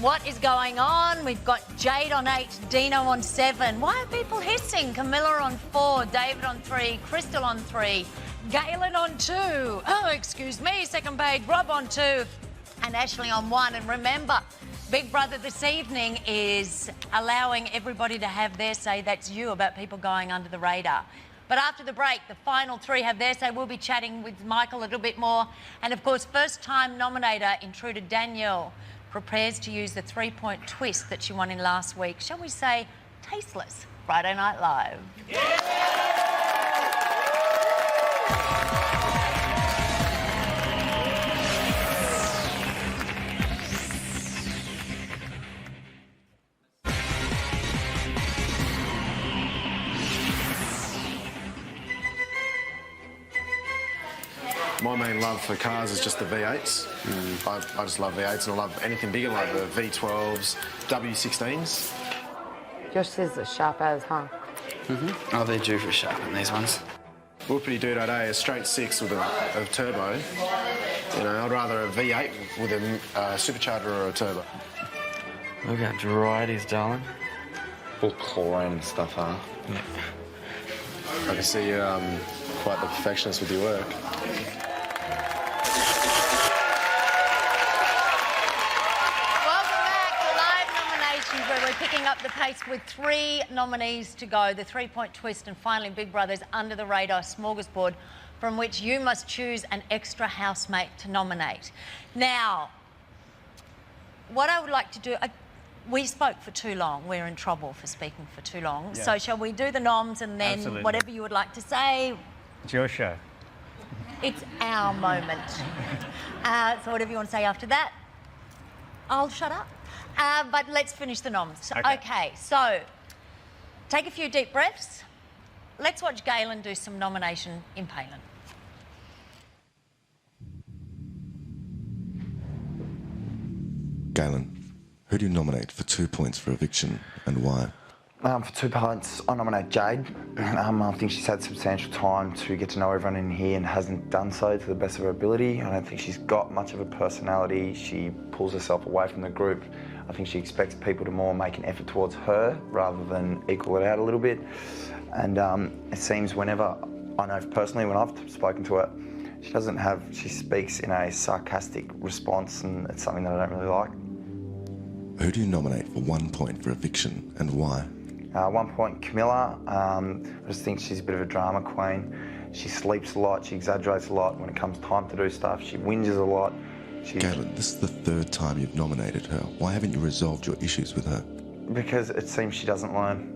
[SPEAKER 6] What is going on? We've got Jade on 8, Dino on 7. Why are people hissing? Camilla on 4, David on 3, Crystal on 3, Galen on 2. Oh, excuse me, second page, Rob on 2, and Ashley on 1. And remember, Big Brother this evening is allowing everybody to have their say. That's you, about people going under the radar. But after the break, the final three have their say. We'll be chatting with Michael a little bit more. And of course, first-time nominator, intruder Danielle, prepares to use the three-point twist that she won in last week. Shall we say tasteless Friday Night Live?
[SPEAKER 21] My main love for cars is just the V8s. I just love V8s, and I love anything bigger, like the V12s, W16s.
[SPEAKER 4] Josh says it's sharp as, huh?
[SPEAKER 22] Oh, they're due for sharpen, these ones.
[SPEAKER 21] Whoopity doo dah day, a straight 6 with a turbo. You know, I'd rather a V8 with a supercharger or a turbo.
[SPEAKER 22] Look how dry it is, darling.
[SPEAKER 21] All chlorine and stuff, huh?
[SPEAKER 22] Yeah.
[SPEAKER 21] I can see you're quite the perfectionist with your work.
[SPEAKER 6] Where we're picking up the pace with 3 nominees to go, the three-point twist, and finally Big Brother's Under the Radar smorgasbord, from which you must choose an extra housemate to nominate. Now, what I would like to do, we spoke for too long. We're in trouble for speaking for too long.
[SPEAKER 20] Yeah.
[SPEAKER 6] So shall we do the noms and then
[SPEAKER 20] Absolutely.
[SPEAKER 6] whatever you would like to say?
[SPEAKER 20] It's your show.
[SPEAKER 6] It's our moment. So whatever you want to say after that, I'll shut up. But let's finish the noms. Okay, so take a few deep breaths. Let's watch Galen do some nomination impaling.
[SPEAKER 9] Galen, who do you nominate for 2 points for eviction and why?
[SPEAKER 13] For 2 points, I nominate Jade. I think she's had substantial time to get to know everyone in here and hasn't done so to the best of her ability. I don't think she's got much of a personality. She pulls herself away from the group. I think she expects people to more make an effort towards her rather than equal it out a little bit. And it seems whenever, I know personally when I've spoken to her, she speaks in a sarcastic response, and it's something that I don't really like.
[SPEAKER 9] Who do you nominate for 1 point for eviction and why?
[SPEAKER 13] 1 point, Camilla. I just think she's a bit of a drama queen. She sleeps a lot, she exaggerates a lot when it comes time to do stuff. She whinges a lot.
[SPEAKER 9] Galen, this is the 3rd time you've nominated her. Why haven't you resolved your issues with her?
[SPEAKER 13] Because it seems she doesn't learn.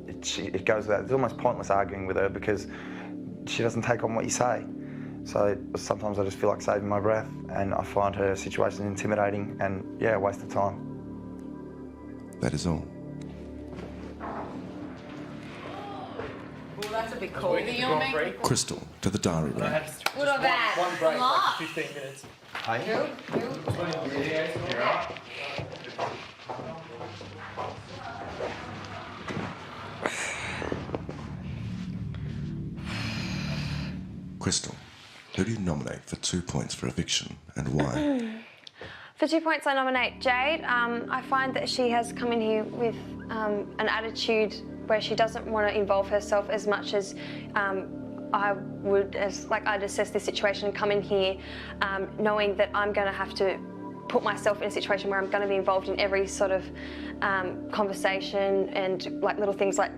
[SPEAKER 13] It goes without, it's almost pointless arguing with her because she doesn't take on what you say. So sometimes I just feel like saving my breath, and I find her situation intimidating and, yeah, a waste of time.
[SPEAKER 9] That is all.
[SPEAKER 4] Well, that's a bit cool.
[SPEAKER 9] Crystal, to the diary room.
[SPEAKER 4] What about that?
[SPEAKER 21] One break,
[SPEAKER 4] Come on.
[SPEAKER 21] like 15 minutes.
[SPEAKER 9] Crystal, who do you nominate for 2 points for eviction and why?
[SPEAKER 23] For 2 points, I nominate Jade. I find that she has come in here with an attitude where she doesn't want to involve herself as much as I would, I'd assess this situation and come in here knowing that I'm going to have to put myself in a situation where I'm going to be involved in every sort of conversation and like little things like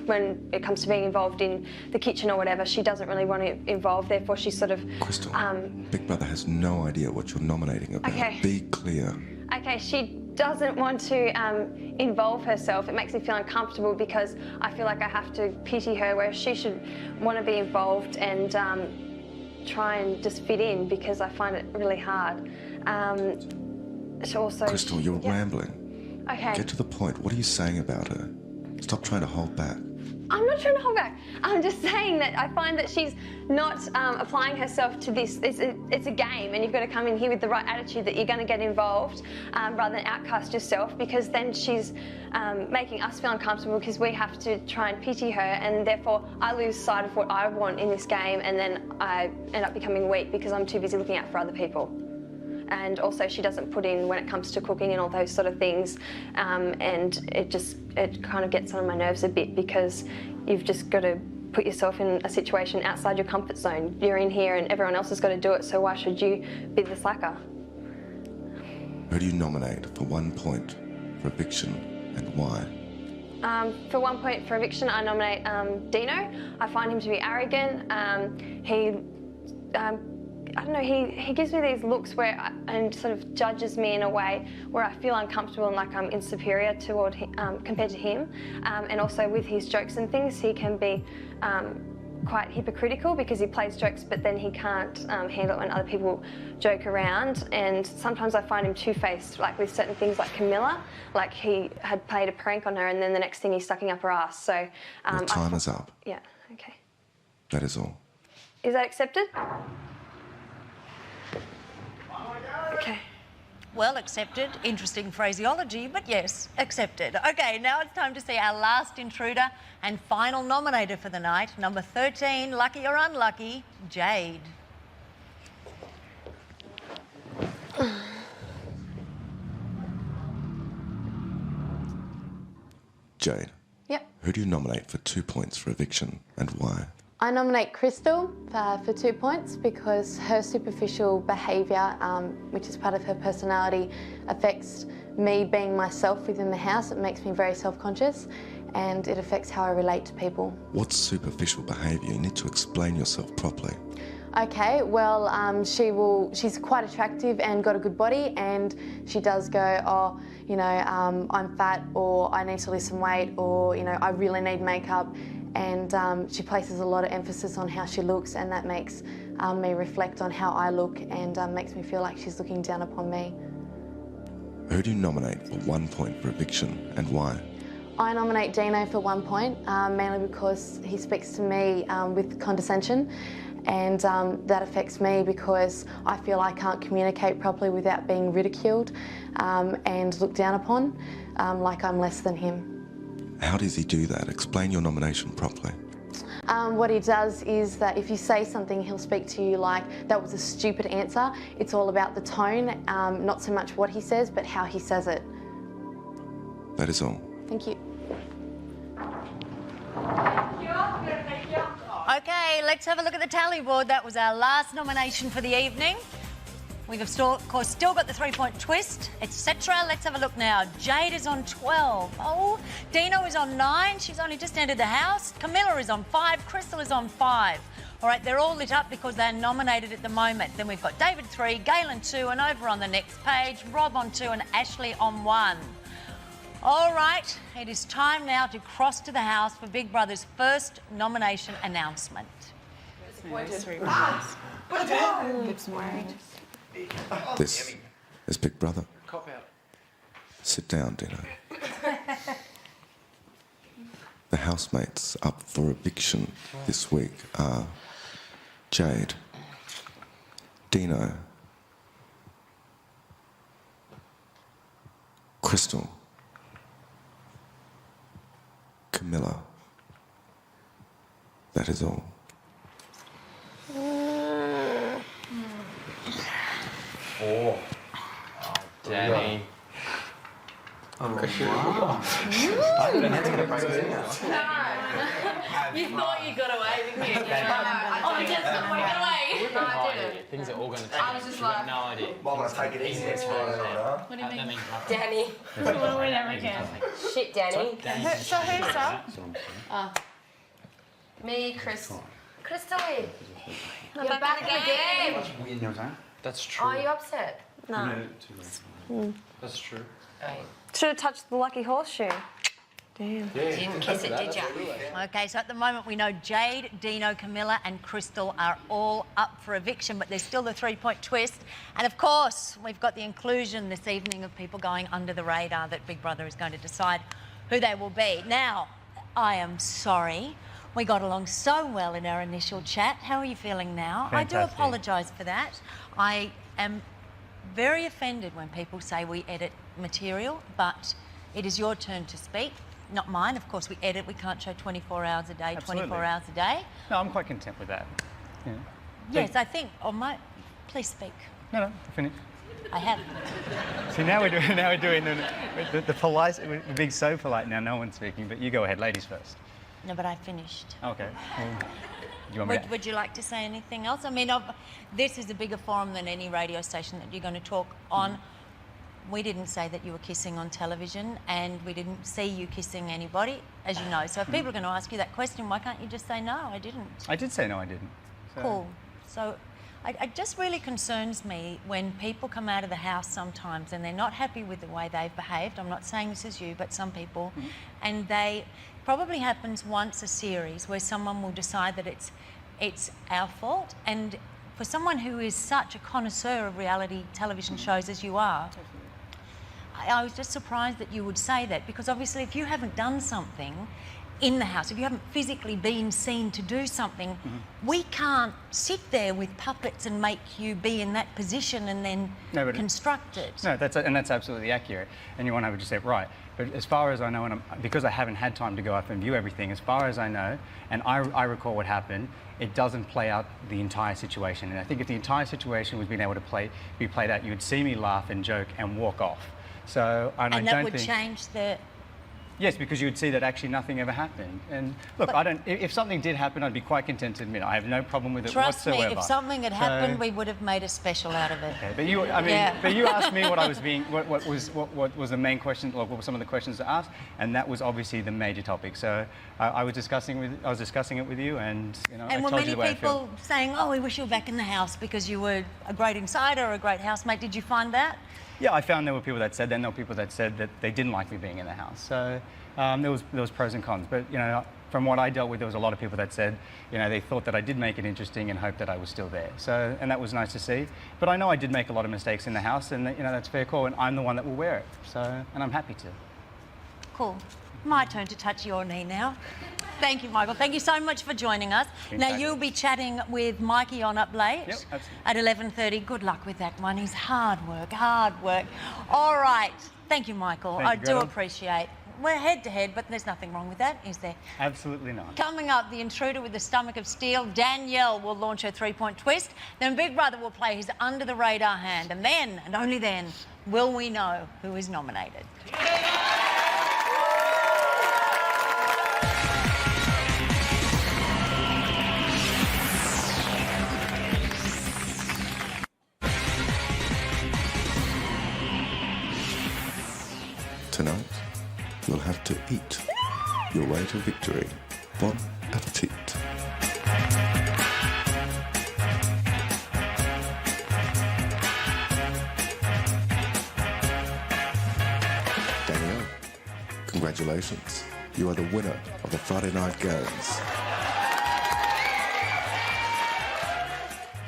[SPEAKER 23] when it comes to being involved in the kitchen or whatever, she doesn't really want to involve, therefore she's sort of...
[SPEAKER 9] Crystal, Big Brother has no idea what you're nominating about.
[SPEAKER 23] Okay.
[SPEAKER 9] Be clear.
[SPEAKER 23] Okay, she doesn't want to involve herself. It makes me feel uncomfortable because I feel like I have to pity her, whereas she should want to be involved and try and just fit in because I find it really hard.
[SPEAKER 9] Crystal, you're rambling.
[SPEAKER 23] Okay.
[SPEAKER 9] Get to the point. What are you saying about her? Stop trying to hold back.
[SPEAKER 23] I'm not trying to hold back. I'm just saying that I find that she's not applying herself to this. It's a game, and you've got to come in here with the right attitude that you're going to get involved rather than outcast yourself, because then she's making us feel uncomfortable because we have to try and pity her, and therefore I lose sight of what I want in this game, and then I end up becoming weak because I'm too busy looking out for other people. And also she doesn't put in when it comes to cooking and all those sort of things, and it kind of gets on my nerves a bit because you've just got to put yourself in a situation outside your comfort zone. You're in here and everyone else has got to do it, so why should you be the slacker?
[SPEAKER 9] Who do you nominate for 1 point for eviction and why?
[SPEAKER 23] For 1 point for eviction, I nominate Dino. I find him to be arrogant. I don't know, he gives me these looks and sort of judges me in a way where I feel uncomfortable and like I'm insuperior toward him, compared to him. And also with his jokes and things, he can be quite hypocritical because he plays jokes but then he can't handle it when other people joke around. And sometimes I find him two-faced, like with certain things like Camilla, like he had played a prank on her and then the next thing he's sucking up her ass. So
[SPEAKER 9] Your time is up.
[SPEAKER 23] Yeah, okay.
[SPEAKER 9] That is all.
[SPEAKER 23] Is that accepted? Okay.
[SPEAKER 6] Well accepted. Interesting phraseology, but yes, accepted. Okay, now it's time to see our last intruder and final nominator for the night. Number 13, lucky or unlucky, Jade.
[SPEAKER 9] Jade.
[SPEAKER 4] Yep.
[SPEAKER 9] Who do you nominate for 2 points for eviction and why?
[SPEAKER 4] I nominate Crystal for 2 points because her superficial behaviour, which is part of her personality, affects me being myself within the house. It makes me very self-conscious and it affects how I relate to people.
[SPEAKER 9] What's superficial behaviour? You need to explain yourself properly.
[SPEAKER 4] Okay, well, she's quite attractive and got a good body, and she does go, oh, you know, I'm fat, or I need to lose some weight, or, you know, I really need makeup. And she places a lot of emphasis on how she looks, and that makes me reflect on how I look and makes me feel like she's looking down upon me.
[SPEAKER 9] Who do you nominate for 1 point for eviction and why?
[SPEAKER 4] I nominate Dino for 1 point, mainly because he speaks to me with condescension, and that affects me because I feel I can't communicate properly without being ridiculed and looked down upon, like I'm less than him.
[SPEAKER 9] How does he do that? Explain your nomination properly.
[SPEAKER 4] What he does is that if you say something, he'll speak to you like, that was a stupid answer. It's all about the tone, not so much what he says, but how he says it.
[SPEAKER 9] That is all.
[SPEAKER 4] Thank you.
[SPEAKER 6] Okay, let's have a look at the tally board. That was our last nomination for the evening. We've, of course, still got the 3-point twist, etc. Let's have a look now. Jade is on 12. Oh, Dino is on 9. She's only just entered the house. Camilla is on 5. Crystal is on 5. All right, they're all lit up because they're nominated at the moment. Then we've got David 3, Galen 2, and over on the next page, Rob on 2 and Ashley on 1. All right, it is time now to cross to the house for Big Brother's first nomination announcement.
[SPEAKER 9] This is Big Brother.
[SPEAKER 22] Cop out.
[SPEAKER 9] Sit down, Dino. The housemates up for eviction this week are Jade, Dino, Crystal, Camilla. That is all.
[SPEAKER 22] Oh.
[SPEAKER 8] Danny.
[SPEAKER 22] Oh, wow.
[SPEAKER 17] You thought you got away, didn't you? Oh, just got away. No, I didn't.
[SPEAKER 2] Things are all going to change.
[SPEAKER 17] I was just
[SPEAKER 2] You've got
[SPEAKER 17] like,
[SPEAKER 2] no idea.
[SPEAKER 13] Mom, I take it easy next time.
[SPEAKER 17] What do you
[SPEAKER 2] That
[SPEAKER 17] mean?
[SPEAKER 2] means
[SPEAKER 17] Danny. Well, we never can.
[SPEAKER 1] Shit, Danny.
[SPEAKER 17] So who's up?
[SPEAKER 1] Me, Crystal. Crystal,
[SPEAKER 17] You're back again.
[SPEAKER 1] again.
[SPEAKER 22] That's true.
[SPEAKER 1] Are you upset?
[SPEAKER 23] No.
[SPEAKER 22] That's true.
[SPEAKER 23] Should have touched the lucky horseshoe. Damn.
[SPEAKER 6] Didn't kiss it, did you? Okay, so at the moment we know Jade, Dino, Camilla and Crystal are all up for eviction, but there's still the 3-point twist. And of course, we've got the inclusion this evening of people going under the radar that Big Brother is going to decide who they will be. Now, I am sorry. We got along so well in our initial chat. How are you feeling now?
[SPEAKER 20] Fantastic.
[SPEAKER 6] I do apologise for that. I am very offended when people say we edit material, but it is your turn to speak, not mine. Of course, we edit. We can't show 24 hours a day,
[SPEAKER 20] Absolutely.
[SPEAKER 6] 24 hours a day.
[SPEAKER 20] No, I'm quite content with that. Yeah.
[SPEAKER 6] Yes, I think. Please speak.
[SPEAKER 20] No, finish.
[SPEAKER 6] I have.
[SPEAKER 20] See, now we're doing the polite. We're being so polite now. No one's speaking, but you go ahead, ladies first.
[SPEAKER 6] No, but I finished.
[SPEAKER 20] Okay. Well, do you want me to...
[SPEAKER 6] Would you like to say anything else? I mean, this is a bigger forum than any radio station that you're going to talk on. we didn't say that you were kissing on television, and we didn't see you kissing anybody, as you know. So if people are going to ask you that question, why can't you just say, no, I didn't?
[SPEAKER 20] I did say no, I didn't. So.
[SPEAKER 6] Cool. So it just really concerns me when people come out of the house sometimes and they're not happy with the way they've behaved. I'm not saying this is you, but some people. And they probably happens once a series where someone will decide that it's our fault. And for someone who is such a connoisseur of reality television shows as you are, I was just surprised that you would say that, because obviously if you haven't done something in the house, if you haven't physically been seen to do something, we can't sit there with puppets and make you be in that position and then construct it.
[SPEAKER 20] No, that's absolutely accurate, and you 100% right. But as far as I know, and because I haven't had time to go up and view everything, as far as I know, and I recall what happened, it doesn't play out the entire situation. And I think if the entire situation was being able to be played out, you'd see me laugh and joke and walk off. So, and I
[SPEAKER 6] that
[SPEAKER 20] don't
[SPEAKER 6] would
[SPEAKER 20] think...
[SPEAKER 6] change the...
[SPEAKER 20] Yes, because you would see that actually nothing ever happened. And look, if something did happen, I'd be quite content to admit I have no problem with it whatsoever.
[SPEAKER 6] Trust me, if something had happened, we would have made a special out of it.
[SPEAKER 20] Okay, but you, but you asked me what was the main question, or what were some of the questions to ask, and that was obviously the major topic. So I was discussing it with you, and
[SPEAKER 6] And were many people saying, "Oh, we wish you were back in the house because you were a great insider or a great housemate"? Did you find that?
[SPEAKER 20] Yeah, I found there were people that said that, and there were people that said that they didn't like me being in the house. So there was pros and cons. But from what I dealt with, there was a lot of people that said, they thought that I did make it interesting and hoped that I was still there. So, and that was nice to see. But I know I did make a lot of mistakes in the house, and that's a fair call. And I'm the one that will wear it. So, and I'm happy to.
[SPEAKER 6] Cool. My turn to touch your knee now. Thank you, Michael. Thank you so much for joining us. Now, you'll be chatting with Mikey on Up Late at 11:30. Good luck with that one. He's hard work, hard work. All right. Thank you, Michael. I do appreciate. We're head-to-head, but there's nothing wrong with that, is there?
[SPEAKER 20] Absolutely not.
[SPEAKER 6] Coming up, the intruder with the stomach of steel, Danielle, will launch her three-point twist. Then Big Brother will play his under-the-radar hand. And then, and only then, will we know who is nominated.
[SPEAKER 9] Tonight, you'll have to eat your way to victory. Bon appetit. Danielle, congratulations. You are the winner of the Friday Night Games.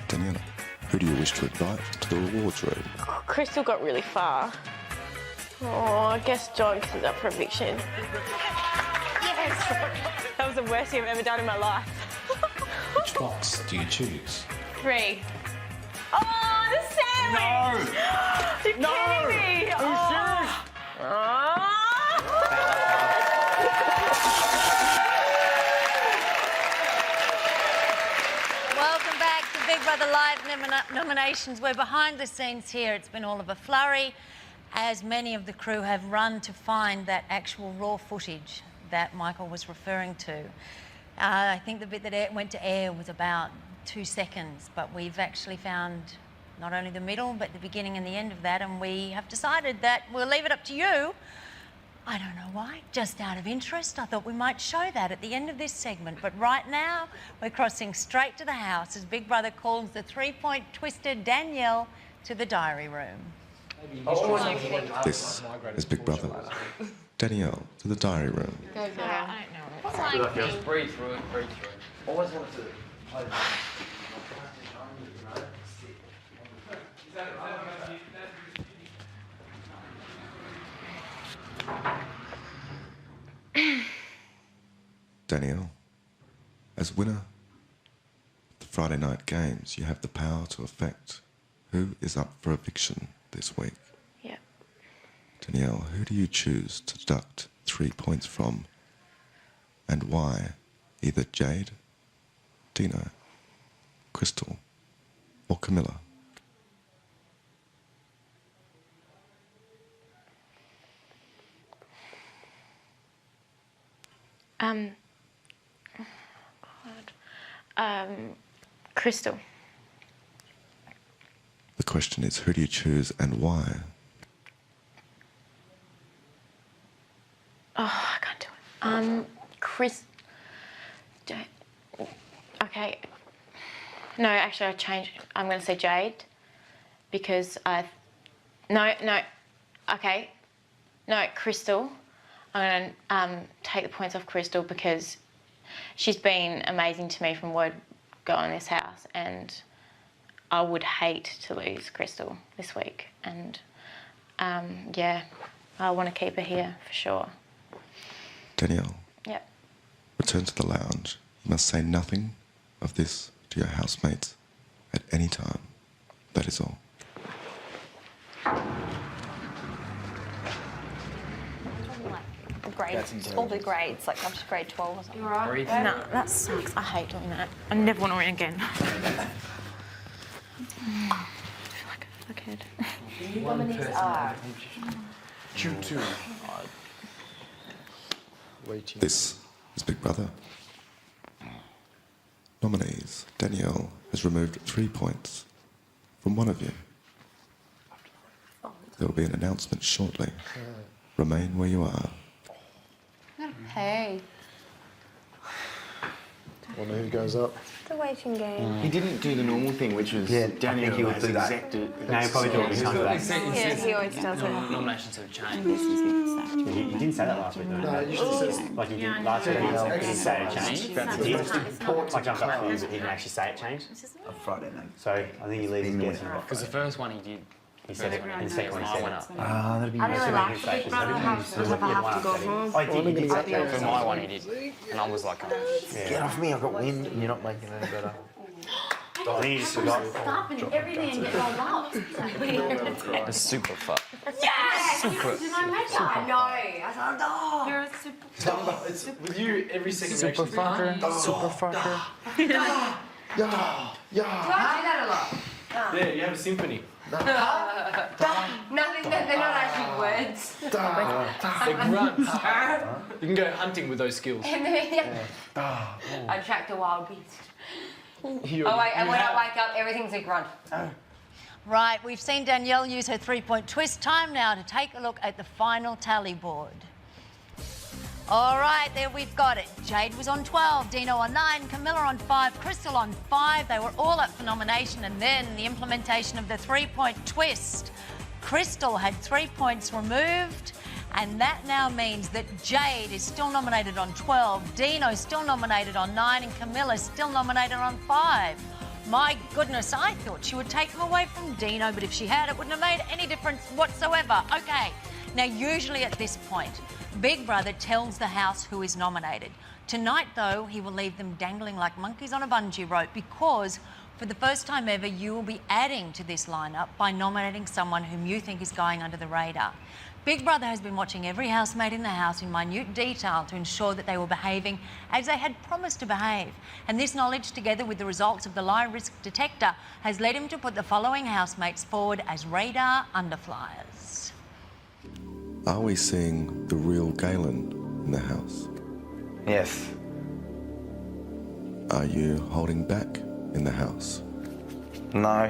[SPEAKER 9] Danielle, who do you wish to invite to the rewards room?
[SPEAKER 5] Crystal got really far. Oh, I guess John, because he's up for eviction. Yes! That was the worst thing I've ever done in my life.
[SPEAKER 10] Which box do you choose?
[SPEAKER 5] 3. Oh, the sandwich! No! You're kidding me! Are you serious?
[SPEAKER 6] Welcome back to Big Brother Live nominations. We're behind the scenes here. It's been all of a flurry, as many of the crew have run to find that actual raw footage that Michael was referring to. I think the bit that went to air was about 2 seconds, but we've actually found not only the middle, but the beginning and the end of that, and we have decided that we'll leave it up to you. I don't know why, just out of interest. I thought we might show that at the end of this segment, but right now we're crossing straight to the house as Big Brother calls the three-point twister Danielle to the diary room.
[SPEAKER 9] This is Big Brother. Danielle, to the diary room.
[SPEAKER 5] Go for it. I don't know. It's like
[SPEAKER 22] breathe through it, breathe through it. Always wanted to play
[SPEAKER 9] Danielle, as winner of the Friday Night Games, you have the power to affect who is up for eviction this week.
[SPEAKER 5] Yep.
[SPEAKER 9] Danielle, who do you choose to deduct 3 points from, and why? Either Jade, Dino, Crystal, or Camilla?
[SPEAKER 5] Crystal.
[SPEAKER 9] The question is, who do you choose and why?
[SPEAKER 19] I can't do it. Chris. Okay. No, actually, I changed. I'm going to say Jade because No. Okay. No, Crystal. I'm going to take the points off Crystal because she's been amazing to me from word go in this house, and I would hate to lose Crystal this week. And yeah, I want to keep her here for sure.
[SPEAKER 9] Danielle.
[SPEAKER 19] Yep.
[SPEAKER 9] Return to the lounge. You must say nothing of this to your housemates at any time. That is all.
[SPEAKER 23] Grades, all the grades, like up to grade 12 or something.
[SPEAKER 19] You alright? No, that sucks. I hate doing that. I never want to win again. I feel like a kid.
[SPEAKER 23] Nominees are
[SPEAKER 21] Choo-choo.
[SPEAKER 9] This is Big Brother. Nominees, Danielle has removed 3 points from one of you. There will be an announcement shortly. Remain where you are.
[SPEAKER 23] Hey.
[SPEAKER 21] Wonder who goes up.
[SPEAKER 23] The waiting game.
[SPEAKER 18] He didn't do the normal thing, which was Daniel
[SPEAKER 13] he would
[SPEAKER 18] has
[SPEAKER 13] do that.
[SPEAKER 18] exacted. No, he probably did it because
[SPEAKER 23] Yeah, he always does it.
[SPEAKER 2] Nominations have changed.
[SPEAKER 18] You didn't say that last week, though.
[SPEAKER 21] No, it usually says...
[SPEAKER 18] Like you did last week, he didn't say it changed. He did. I jumped up for you, but he didn't actually say it changed.
[SPEAKER 13] On Friday night.
[SPEAKER 18] So I think he leaves his guessing.
[SPEAKER 2] Because the first one he did.
[SPEAKER 18] He said it, and the second one he said it.
[SPEAKER 13] That'd be
[SPEAKER 23] I really like the Big Brother house because if I have to go home.
[SPEAKER 18] Oh, he did say that.
[SPEAKER 2] For my one he did. And I was like,
[SPEAKER 13] Get off me, I've got wind, and you're not making it any better.
[SPEAKER 18] I think he just forgot.
[SPEAKER 17] Stopping everything and getting all loud.
[SPEAKER 2] it's super fun.
[SPEAKER 17] Yes!
[SPEAKER 2] Super.
[SPEAKER 17] Did I make that? I know. I thought, oh. You're a super
[SPEAKER 21] It's with you, every second
[SPEAKER 2] Super
[SPEAKER 21] reaction.
[SPEAKER 2] fucker. Super fucker.
[SPEAKER 21] Yeah.
[SPEAKER 17] Do I do that a lot?
[SPEAKER 21] Yeah, you have a symphony.
[SPEAKER 17] Nothing, they're not actually words.
[SPEAKER 21] They're grunts. You can go hunting with those skills.
[SPEAKER 17] And then, I attract a wild beast. And when I wake up, everything's a grunt.
[SPEAKER 6] Right, we've seen Danielle use her 3-point twist. Time now to take a look at the final tally board. All right, there we've got it. Jade was on 12, Dino on 9, Camilla on 5, Crystal on 5. They were all up for nomination, and then the implementation of the 3-point twist. Crystal had 3 points removed, and that now means that Jade is still nominated on 12, Dino still nominated on 9, and Camilla still nominated on 5. My goodness, I thought she would take them away from Dino, but if she had, it wouldn't have made any difference whatsoever. Okay, now usually at this point, Big Brother tells the house who is nominated. Tonight, though, he will leave them dangling like monkeys on a bungee rope because for the first time ever, you will be adding to this lineup by nominating someone whom you think is going under the radar. Big Brother has been watching every housemate in the house in minute detail to ensure that they were behaving as they had promised to behave. And this knowledge, together with the results of the lie risk detector, has led him to put the following housemates forward as radar underflyers.
[SPEAKER 9] Are we seeing the real Galen in the house?
[SPEAKER 13] Yes.
[SPEAKER 9] Are you holding back in the house?
[SPEAKER 13] No.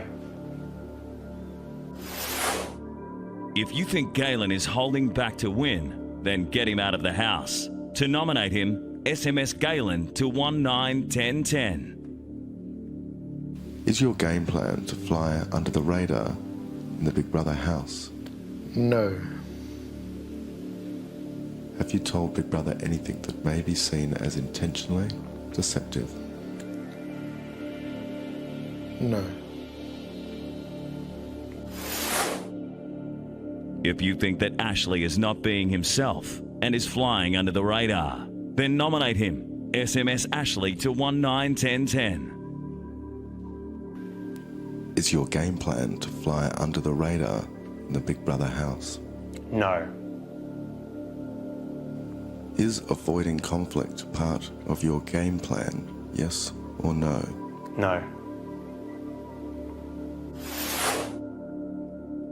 [SPEAKER 7] If you think Galen is holding back to win, then get him out of the house. To nominate him, SMS Galen to 191010.
[SPEAKER 9] Is your game plan to fly under the radar in the Big Brother house?
[SPEAKER 21] No.
[SPEAKER 9] Have you told Big Brother anything that may be seen as intentionally deceptive?
[SPEAKER 21] No.
[SPEAKER 7] If you think that Ashley is not being himself and is flying under the radar, then nominate him. SMS Ashley to 191010.
[SPEAKER 9] Is your game plan to fly under the radar in the Big Brother house?
[SPEAKER 18] No.
[SPEAKER 9] Is avoiding conflict part of your game plan, yes or no?
[SPEAKER 18] No.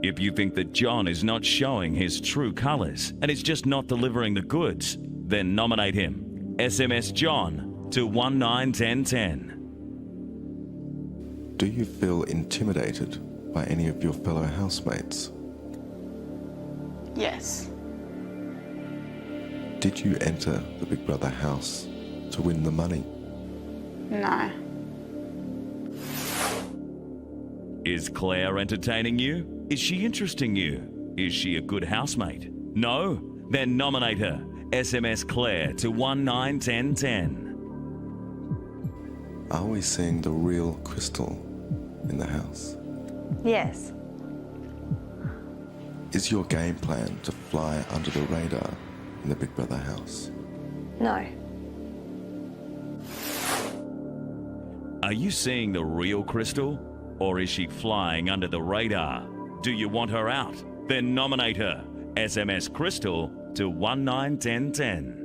[SPEAKER 7] If you think that John is not showing his true colours and is just not delivering the goods, then nominate him. SMS John to 191010.
[SPEAKER 9] Do you feel intimidated by any of your fellow housemates?
[SPEAKER 19] Yes.
[SPEAKER 9] Did you enter the Big Brother house to win the money?
[SPEAKER 5] No.
[SPEAKER 7] Is Claire entertaining you? Is she interesting you? Is she a good housemate? No? Then nominate her. SMS Claire to 191010.
[SPEAKER 9] Are we seeing the real Crystal in the house?
[SPEAKER 5] Yes.
[SPEAKER 9] Is your game plan to fly under the radar in the Big Brother house?
[SPEAKER 5] No.
[SPEAKER 7] Are you seeing the real Crystal? Or is she flying under the radar? Do you want her out? Then nominate her. SMS Crystal to 191010.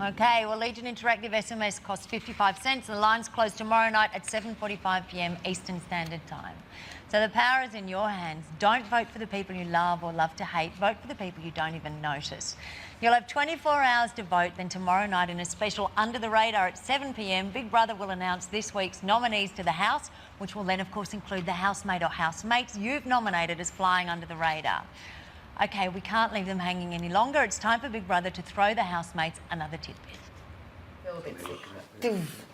[SPEAKER 6] Okay, well, Legion Interactive SMS costs 55 cents. The lines close tomorrow night at 7:45 p.m. Eastern Standard Time. So the power is in your hands. Don't vote for the people you love or love to hate. Vote for the people you don't even notice. You'll have 24 hours to vote. Then tomorrow night in a special Under the Radar at 7 p.m, Big Brother will announce this week's nominees to the House, which will then, of course, include the housemate or housemates you've nominated as flying under the radar. Okay, we can't leave them hanging any longer. It's time for Big Brother to throw the housemates another tidbit.
[SPEAKER 17] Feel a bit sick.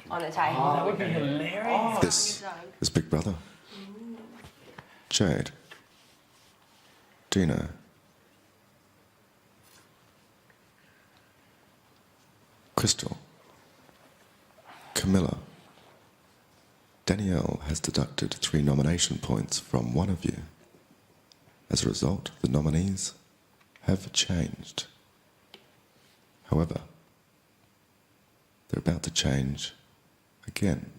[SPEAKER 17] On a table.
[SPEAKER 21] Oh, that would be hilarious.
[SPEAKER 9] This is Big Brother. Jade. Do you know? Crystal. Camilla. Danielle has deducted 3 nomination points from one of you. As a result, the nominees have changed. However, they're about to change again.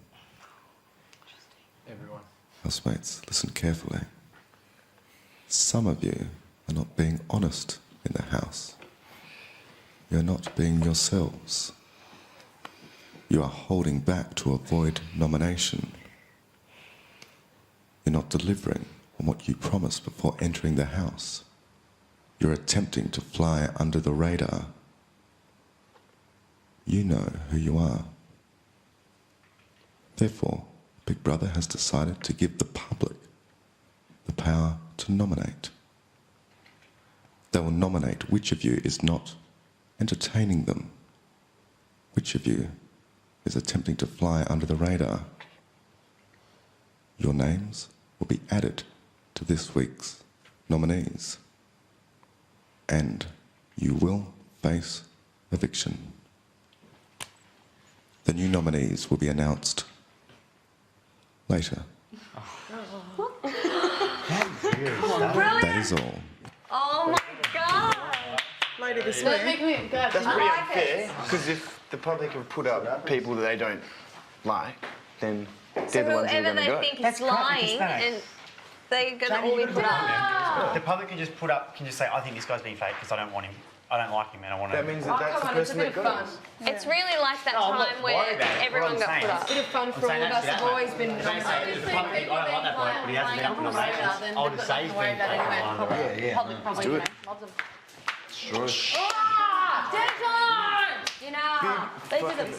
[SPEAKER 8] Everyone.
[SPEAKER 9] Housemates, listen carefully. Some of you are not being honest in the house. You're not being yourselves. You are holding back to avoid nomination. You're not delivering on what you promised before entering the house. You're attempting to fly under the radar. You know who you are. Therefore, Big Brother has decided to give the public the power to nominate. They will nominate which of you is not entertaining them, which of you is attempting to fly under the radar. Your names will be added to this week's nominees, and you will face eviction. The new nominees will be announced later. That is all.
[SPEAKER 23] Oh my god!
[SPEAKER 13] Later this
[SPEAKER 23] Don't
[SPEAKER 13] week.
[SPEAKER 23] make me go.
[SPEAKER 13] That's
[SPEAKER 23] I
[SPEAKER 13] pretty
[SPEAKER 23] like
[SPEAKER 13] unfair, because if the public have put up people that they don't like, then
[SPEAKER 23] So
[SPEAKER 13] they're the ones that are
[SPEAKER 23] whoever
[SPEAKER 13] going to
[SPEAKER 23] they
[SPEAKER 13] go.
[SPEAKER 23] think is lying, and they're going to all be put up.
[SPEAKER 12] The public can just put up, can just say, I think this guy's being fake because I don't want him. I don't like him and I want to...
[SPEAKER 13] That means that that's the person that goes.
[SPEAKER 23] It's really like that time where everyone got put up.
[SPEAKER 17] Bit of fun for all of us. I've always been nominated.
[SPEAKER 12] I don't like that bloke, but he hasn't been up for nominations. I'll just say he's been fake.
[SPEAKER 23] Public probably
[SPEAKER 13] do it.
[SPEAKER 23] loves them.
[SPEAKER 13] Sure.
[SPEAKER 23] You know, they did it.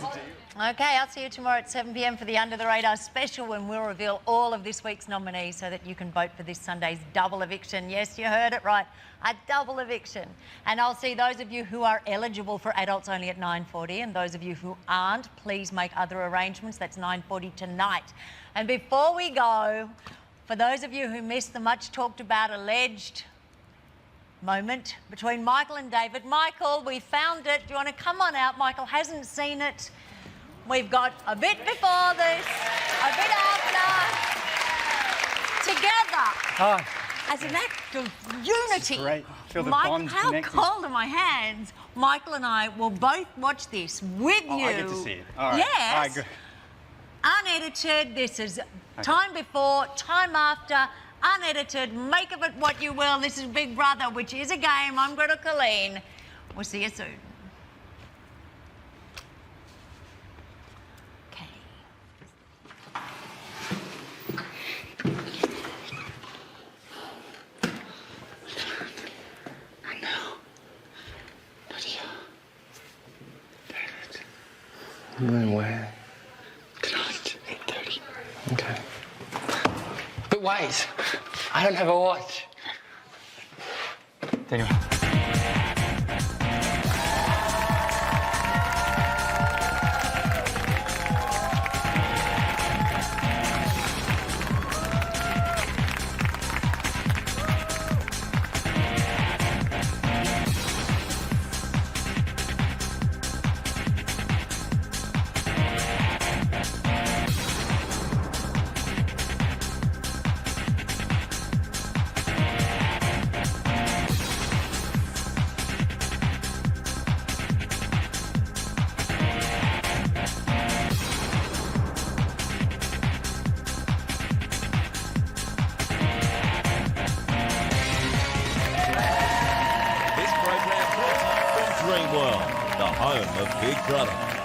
[SPEAKER 6] Okay, I'll see you tomorrow at 7 p.m. for the Under the Radar special, when we'll reveal all of this week's nominees so that you can vote for this Sunday's double eviction. Yes, you heard it right, a double eviction. And I'll see those of you who are eligible for adults only at 9:40, and those of you who aren't, please make other arrangements. That's 9:40 tonight. And before we go, for those of you who missed the much talked about alleged moment between Michael and David. Michael, we found it. Do you want to come on out? Michael hasn't seen it. We've got a bit before this, a bit after. Together, as an act of unity.
[SPEAKER 20] Great. Feel the
[SPEAKER 6] Mike,
[SPEAKER 20] bonds
[SPEAKER 6] how
[SPEAKER 20] connected.
[SPEAKER 6] cold are my hands? Michael and I will both watch this with you.
[SPEAKER 20] I get to see it. All right.
[SPEAKER 6] Yes.
[SPEAKER 20] All right, good.
[SPEAKER 6] Unedited. This is time before, time after. Unedited. Make of it what you will. This is Big Brother, which is a game. I'm Gretel Killeen. We'll see you soon.
[SPEAKER 13] When, where?
[SPEAKER 14] Tonight, 8:30. Okay. But wait, I don't have a watch.
[SPEAKER 20] Daniel.
[SPEAKER 7] the home of Big Brother.